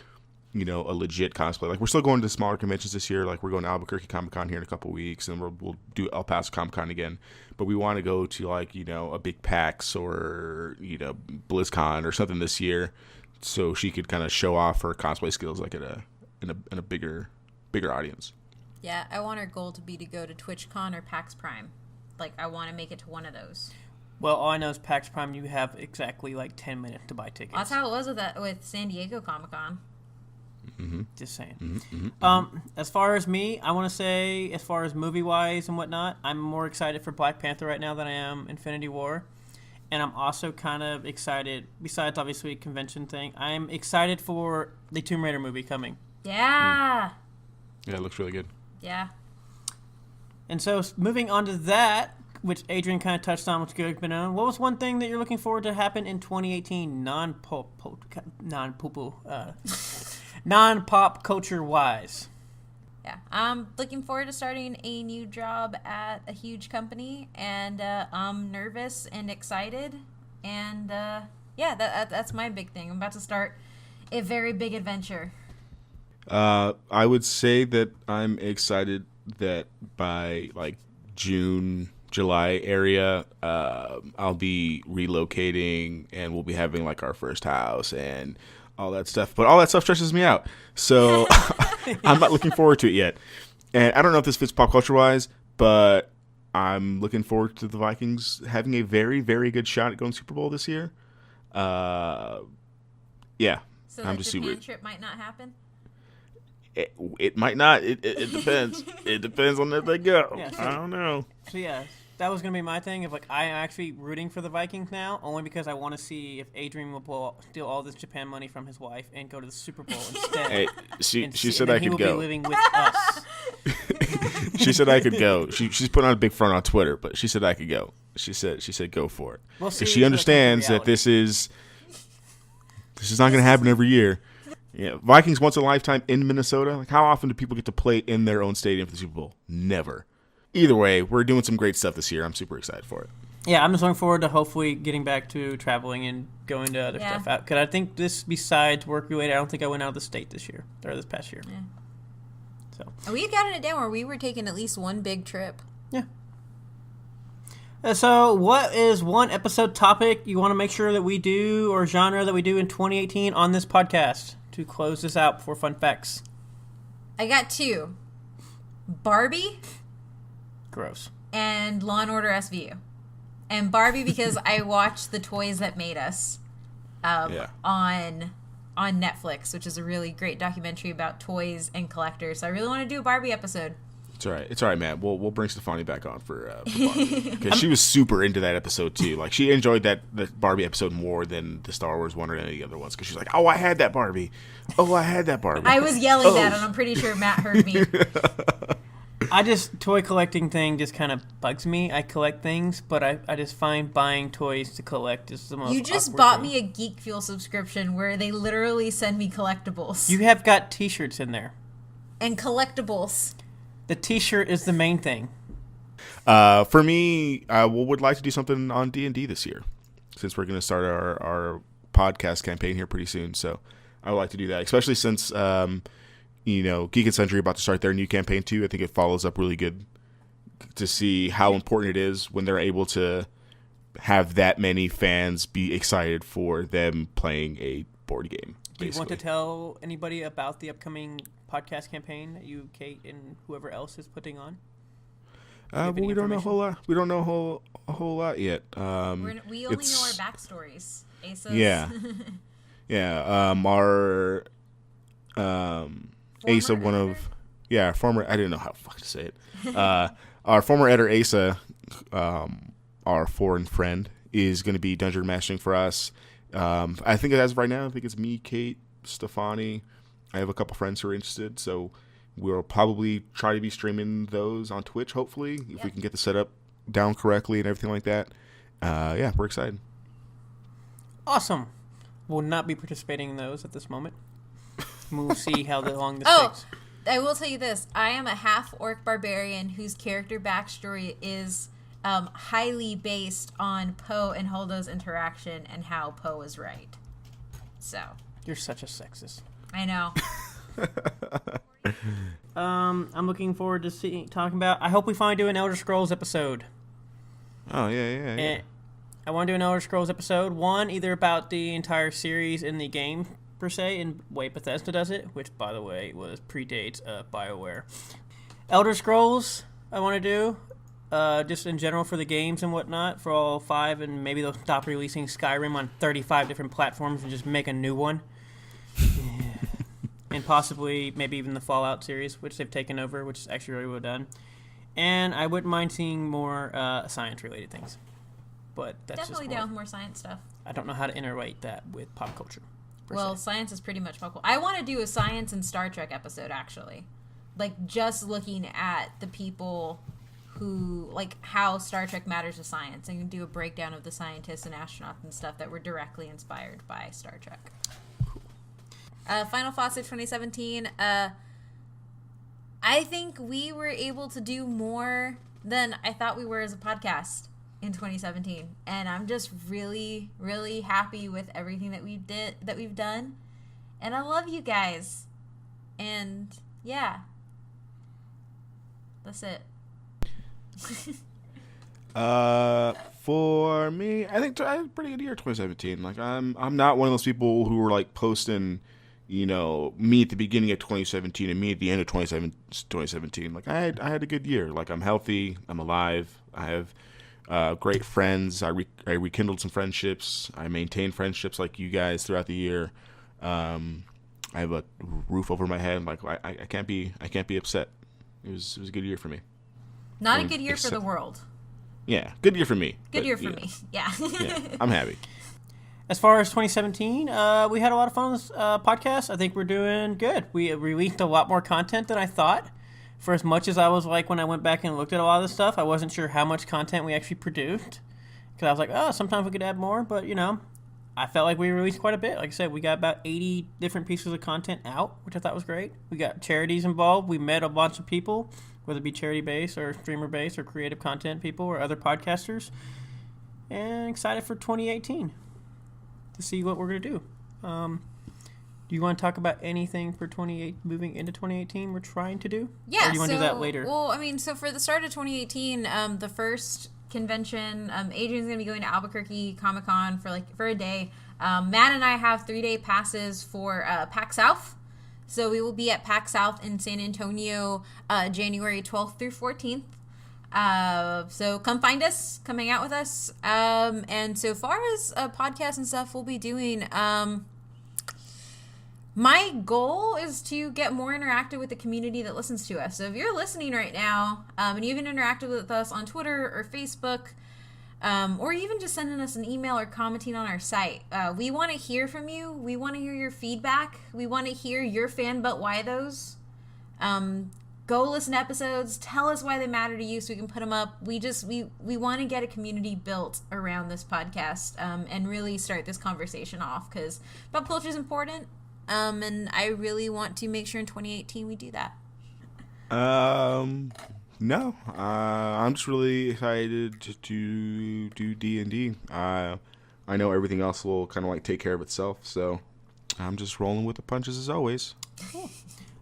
a legit cosplay. Like, we're still going to smaller conventions this year. Like, we're going to Albuquerque Comic Con here in a couple weeks, and we'll do El Paso Comic Con again. But we want to go to, like, a big PAX or, BlizzCon or something this year, so she could kind of show off her cosplay skills, like, in a bigger audience. Yeah, I want our goal to be to go to TwitchCon or PAX Prime. Like, I want to make it to one of those. Well, all I know is PAX Prime, you have exactly like 10 minutes to buy tickets. That's how it was with San Diego Comic Con. Mm-hmm. Just saying. Mm-hmm. As far as me, I want to say, as far as movie-wise and whatnot, I'm more excited for Black Panther right now than I am Infinity War. And I'm also kind of excited, besides obviously a convention thing, I'm excited for the Tomb Raider movie coming. Yeah. Yeah, it looks really good. Yeah. And so moving on to that, which Adrian kind of touched on, which good, but what was one thing that you're looking forward to happen in 2018 non-pop culture wise? Yeah, I'm looking forward to starting a new job at a huge company, and I'm nervous and excited, and that's my big thing. I'm about to start a very big adventure. I would say that I'm excited that by like June, July area, I'll be relocating and we'll be having like our first house and all that stuff. But all that stuff stresses me out. So I'm not looking forward to it yet. And I don't know if this fits pop culture wise, but I'm looking forward to the Vikings having a very, very good shot at going Super Bowl this year. Yeah. So I'm the just Japan super. trip might not happen? It might not. It depends. It depends on if they go. Yeah, so- I don't know. So yeah, that was gonna be my thing. Of like, I'm actually rooting for the Vikings now, only because I want to see if Adrian will steal all this Japan money from his wife and go to the Super Bowl instead. Hey, she said and I he could will go. Be living with us. She said I could go. She's putting on a big front on Twitter, but she said I could go. She said go for it. We'll see Because she if it understands comes to that this is not going to happen every year. Yeah, Vikings once in a lifetime in Minnesota. Like, how often do people get to play in their own stadium for the Super Bowl? Never. Either way, we're doing some great stuff this year. I'm super excited for it. Yeah, I'm just looking forward to hopefully getting back to traveling and going to other stuff out. Because I think this, besides work related, I don't think I went out of the state this year or this past year. Yeah. So We've gotten it down where we were taking at least one big trip. Yeah. So what is one episode topic you want to make sure that we do, or genre that we do in 2018 on this podcast to close this out before fun facts? I got two. Barbie Gross. and Law & Order SVU. And Barbie because I watched The Toys That Made Us on Netflix, which is a really great documentary about toys and collectors. So I really want to do a Barbie episode. It's all right. It's all right, man. We'll bring Stefani back on for Barbie. Because she was super into that episode, too. Like, she enjoyed the Barbie episode more than the Star Wars one or any of the other ones. Because she's like, oh, I had that Barbie. Oh, I had that Barbie. I was yelling that, and I'm pretty sure Matt heard me. Toy collecting thing just kind of bugs me. I collect things, but I just find buying toys to collect is the most You just awkward bought thing. me a Geek Fuel subscription where they literally send me collectibles. You have got t-shirts in there. And collectibles. The t-shirt is the main thing. For me, I would like to do something on D&D this year, since we're going to start our podcast campaign here pretty soon. So I would like to do that, especially since, Geek and Sundry about to start their new campaign too. I think it follows up really good to see how important it is when they're able to have that many fans be excited for them playing a board game. Do you want to tell anybody about the upcoming podcast campaign that you, Kate, and whoever else is putting on? Well, we don't know a whole lot. We don't know a whole lot yet. We only know our backstories. Asa's. Yeah. Yeah. Our Asa, one of former. I didn't know how the fuck to say it. Our former editor Asa, our foreign friend, is going to be dungeon mastering for us. I think as of right now, I think it's me, Kate, Stefani. I have a couple friends who are interested, so we'll probably try to be streaming those on Twitch, hopefully, if we can get the setup down correctly and everything like that. We're excited. Awesome. Will not be participating in those at this moment. We'll see how long this takes. I will tell you this. I am a half-orc barbarian whose character backstory is highly based on Poe and Holdo's interaction and how Poe is right. So. You're such a sexist. I know. I'm looking forward to talking about. I hope we finally do an Elder Scrolls episode. Oh yeah. And I want to do an Elder Scrolls episode. One, either about the entire series in the game per se, and way Bethesda does it, which by the way predates BioWare. Elder Scrolls, I want to do. Just in general for the games and whatnot, for all 5, and maybe they'll stop releasing Skyrim on 35 different platforms and just make a new one. And possibly maybe even the Fallout series, which they've taken over, which is actually really well done. And I wouldn't mind seeing more science-related things. But that's definitely just down with more science stuff. I don't know how to interrelate that with pop culture. Well, science is pretty much pop culture. I want to do a science and Star Trek episode, actually. Like, just looking at the people who, like, how Star Trek matters to science, and do a breakdown of the scientists and astronauts and stuff that were directly inspired by Star Trek. Cool. Final thoughts of 2017. I think we were able to do more than I thought we were as a podcast in 2017, and I'm just really, really happy with everything that we've done, and I love you guys, and yeah, that's it. For me, I think I had a pretty good year 2017. Like I'm not one of those people who were like posting, me at the beginning of 2017 and me at the end of 2017. Like I had a good year. Like I'm healthy, I'm alive, I have great friends. I rekindled some friendships. I maintained friendships like you guys throughout the year. I have a roof over my head. Like I can't be upset. It was a good year for me. Not a good year for the world. Yeah, good year for me. Good year for me. Yeah. Yeah, I'm happy. As far as 2017, we had a lot of fun on this podcast. I think we're doing good. We released a lot more content than I thought. For as much as I was like, when I went back and looked at a lot of this stuff, I wasn't sure how much content we actually produced. Because I was like, sometimes we could add more. But, I felt like we released quite a bit. Like I said, we got about 80 different pieces of content out, which I thought was great. We got charities involved. We met a bunch of people, whether it be charity-based or streamer-based or creative content people or other podcasters. And excited for 2018 to see what we're going to do. Do you want to talk about anything for moving into 2018 we're trying to do? Yeah. Or do you want to do that later? Well, so for the start of 2018, the first convention, Adrian's going to be going to Albuquerque Comic-Con for a day. Matt and I have 3-day passes for PAX South. So we will be at PAX South in San Antonio January 12th through 14th. So come find us, come hang out with us. And so far as podcasts and stuff we'll be doing, my goal is to get more interactive with the community that listens to us. So if you're listening right now, and you haven't interacted with us on Twitter or Facebook, or even just sending us an email or commenting on our site, we want to hear from you. We want to hear your feedback. We want to hear your fan but why those. Go listen to episodes. Tell us why they matter to you so we can put them up. We want to get a community built around this podcast, and really start this conversation off, because pop culture is important. And I really want to make sure in 2018 we do that. No. I'm just really excited to do D&D. I know everything else will kind of take care of itself, so I'm just rolling with the punches as always. Cool.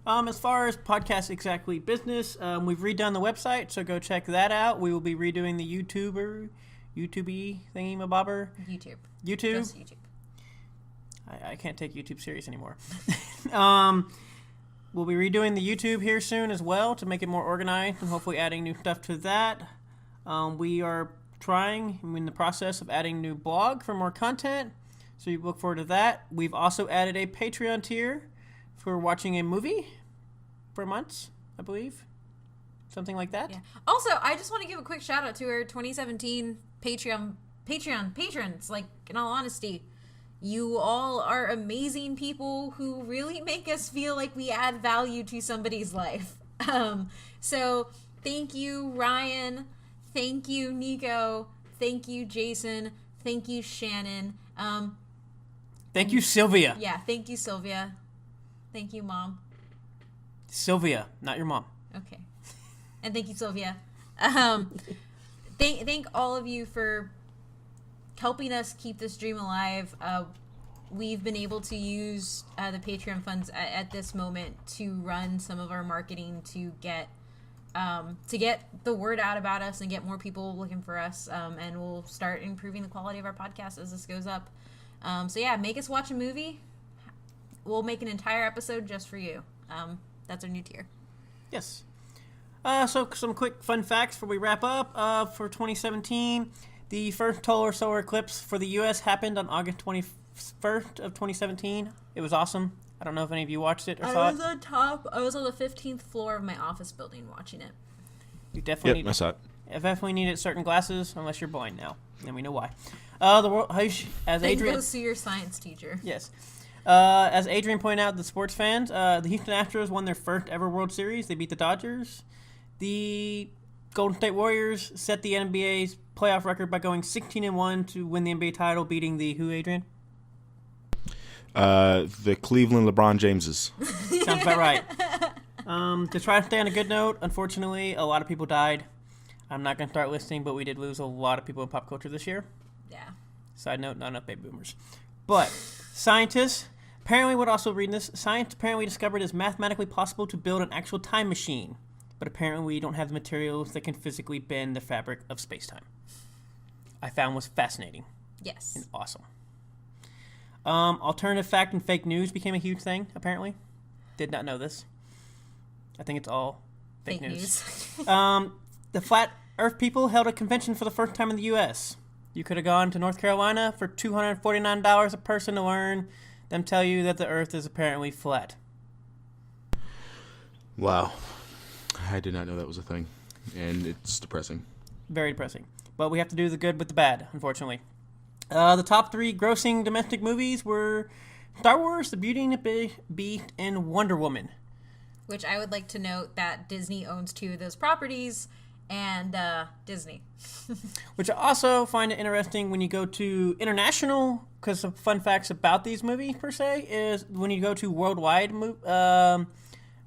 As far as podcast exactly business, we've redone the website, so go check that out. We will be redoing the YouTube thingy-mabobber. YouTube. Just YouTube. I can't take YouTube serious anymore. We'll be redoing the YouTube here soon as well to make it more organized and hopefully adding new stuff to that. We are in the process of adding new blog for more content, so you look forward to that. We've also added a Patreon tier for watching a movie for months, I believe. Something like that. Yeah. Also, I just want to give a quick shout out to our 2017 Patreon patrons. Like, in all honesty, you all are amazing people who really make us feel like we add value to somebody's life. So thank you, Ryan. Thank you, Nico. Thank you, Jason. Thank you, Shannon. Thank you, Sylvia. Yeah, thank you, Sylvia. Thank you, Mom. Sylvia, not your mom. Okay. And thank you, Sylvia. Thank all of you for helping us keep this dream alive. we've been able to use the Patreon funds at this moment to run some of our marketing to get the word out about us and get more people looking for us. And we'll start improving the quality of our podcast as this goes up. So yeah, make us watch a movie. We'll make an entire episode just for you. That's our new tier. Yes. So some quick fun facts before we wrap up. For 2017, the first total solar eclipse for the U.S. happened on August 21st of 2017. It was awesome. I don't know if any of you watched it or saw it. I was on the 15th floor of my office building watching it. You definitely I saw it. definitely needed certain glasses, unless you're blind now, and we know why. The world, as Adrian, Go see your science teacher. yes. As Adrian pointed out, the sports fans, the Houston Astros won their first ever World Series. They beat the Dodgers. The Golden State Warriors set the NBA's playoff record by going 16-1 to win the NBA title, beating the who, Adrian? The Cleveland LeBron Jameses. Sounds about right. To try to stay on a good note, unfortunately, a lot of people died. I'm not going to start listing, but we did lose a lot of people in pop culture this year. Yeah. Side note, not enough baby boomers. But scientists apparently would also read this. Science apparently discovered it's mathematically possible to build an actual time machine, but apparently we don't have the materials that can physically bend the fabric of space-time. I found was fascinating. Yes. And awesome. Alternative fact and fake news became a huge thing, apparently. Did not know this. I think it's all fake news. The Flat Earth people held a convention for the first time in the U.S. You could have gone to North Carolina for $249 a person to learn them tell you that the Earth is apparently flat. Wow. I did not know that was a thing, and it's depressing. Very depressing. But we have to do the good with the bad, unfortunately. The top 3 grossing domestic movies were Star Wars, The Beauty and the Beast, and Wonder Woman. Which I would like to note that Disney owns 2 of those properties, and Disney. Which I also find it interesting when you go to international, because some fun facts about these movies, per se, is when you go to worldwide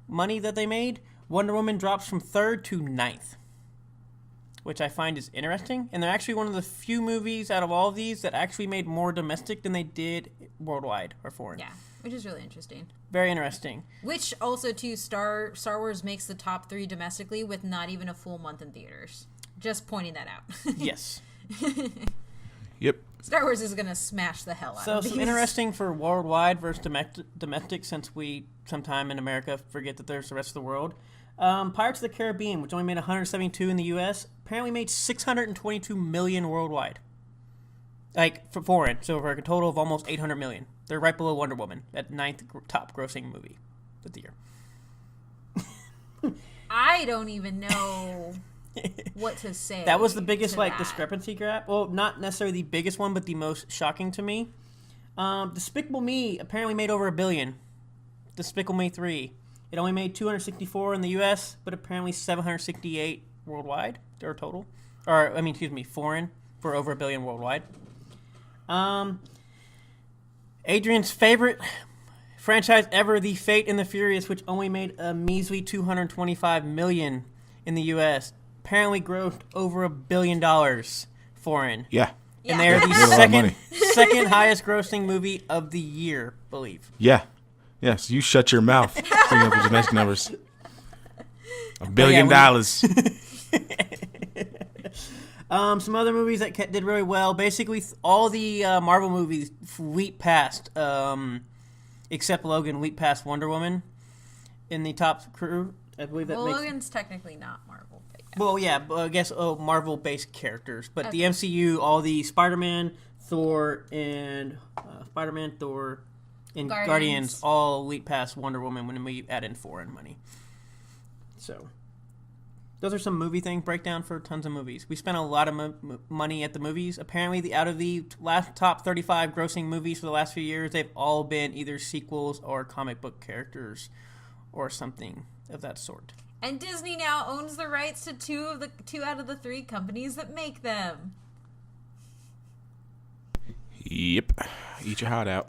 money that they made, Wonder Woman drops from 3rd to 9th. Which I find is interesting. And they're actually one of the few movies out of all of these that actually made more domestic than they did worldwide or foreign. Yeah, which is really interesting. Very interesting. Which also, too, Star Wars makes the top 3 domestically with not even a full month in theaters. Just pointing that out. Yes. Yep. Star Wars is going to smash the hell out So of these. some interesting for worldwide versus domestic, since we sometime in America forget that there's the rest of the world. Pirates of the Caribbean, which only made 172 in the U.S., apparently made 622 million worldwide. Like, for foreign, so for a total of almost 800 million. They're right below Wonder Woman, at 9th top grossing movie of the year. I don't even know what to say. That was the biggest, that. discrepancy grab. Well, not necessarily the biggest one, but the most shocking to me. Despicable Me apparently made over $1 billion. Despicable Me 3. It only made 264 in the U.S., but apparently 768 worldwide, or total. Foreign, for over $1 billion worldwide. Adrian's favorite franchise ever, The Fate and the Furious, which only made a measly $225 million in the U.S., apparently grossed over $1 billion foreign. Yeah. And they're the second highest grossing movie of the year, I believe. Yeah. Yes, you shut your mouth. Bring up your domestic numbers. $1 billion. Some other movies that did really well. Basically, all the Marvel movies leaped past, except Logan, leaped past Wonder Woman in the top crew. I believe that makes... Logan's technically not Marvel. But yeah. Well, yeah, but I guess Marvel-based characters. But the MCU, all the Spider-Man, Thor, and and Guardians all leap past Wonder Woman when we add in foreign money. So, those are some movie thing breakdown for tons of movies. We spent a lot of money at the movies. Apparently, out of the last top 35 grossing movies for the last few years, they've all been either sequels or comic book characters or something of that sort. And Disney now owns the rights to 2 out of the 3 companies that make them. Yep. Eat your heart out.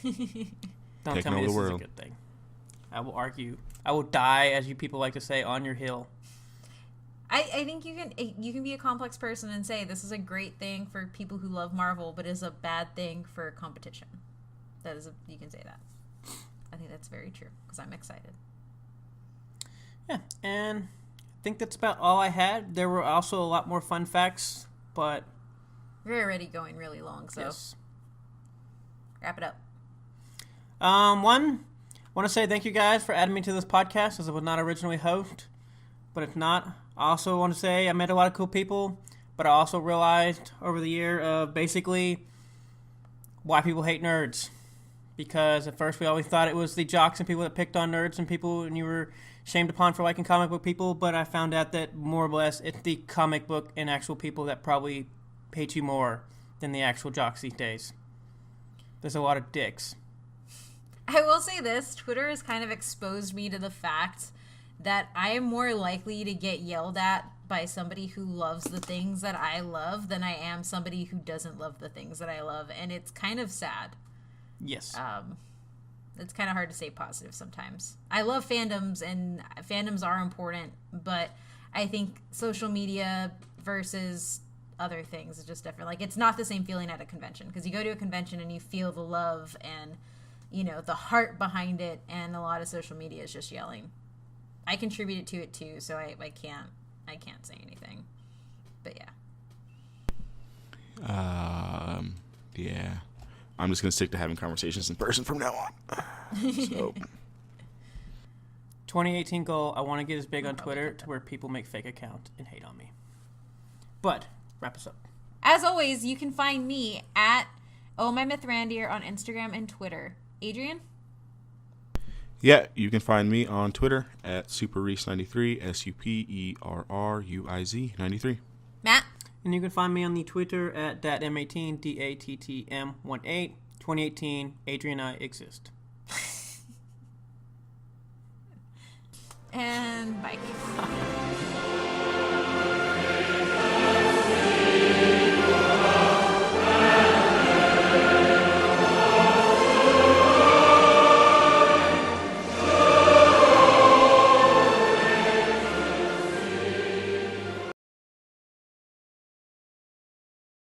Don't tell me this is a good thing. I will argue. I will die, as you people like to say, on your hill. I think you can be a complex person and say this is a great thing for people who love Marvel, but is a bad thing for competition. you can say that. I think that's very true because I'm excited. Yeah, and I think that's about all I had. There were also a lot more fun facts, but we're already going really long, so yes. Wrap it up. Want to say thank you guys for adding me to this podcast, as I was not originally host, but if not, I also want to say I met a lot of cool people, but I also realized over the year basically why people hate nerds. Because at first we always thought it was the jocks and people that picked on nerds and people, and you were shamed upon for liking comic book people, but I found out that more or less it's the comic book and actual people that probably hate you more than the actual jocks these days. There's a lot of dicks. I will say this, Twitter has kind of exposed me to the fact that I am more likely to get yelled at by somebody who loves the things that I love than I am somebody who doesn't love the things that I love, and it's kind of sad. Yes. It's kind of hard to stay positive sometimes. I love fandoms, and fandoms are important, but I think social media versus other things is just different. Like, it's not the same feeling at a convention, because you go to a convention and you feel the love and, you know, the heart behind it, and a lot of social media is just yelling. I contributed to it too, so I can't say anything. But yeah. Yeah. I'm just going to stick to having conversations in person from now on. So. 2018 goal, I want to get as big on Twitter to where people make fake accounts and hate on me. But, wrap us up. As always, you can find me at ohmymythrandier on Instagram and Twitter. Adrian? Yeah, you can find me on Twitter at superreese93, SUPERRUIZ 93. Matt? And you can find me on the Twitter at datm18, DATTM18. 2018, Adrian and I exist. And bye.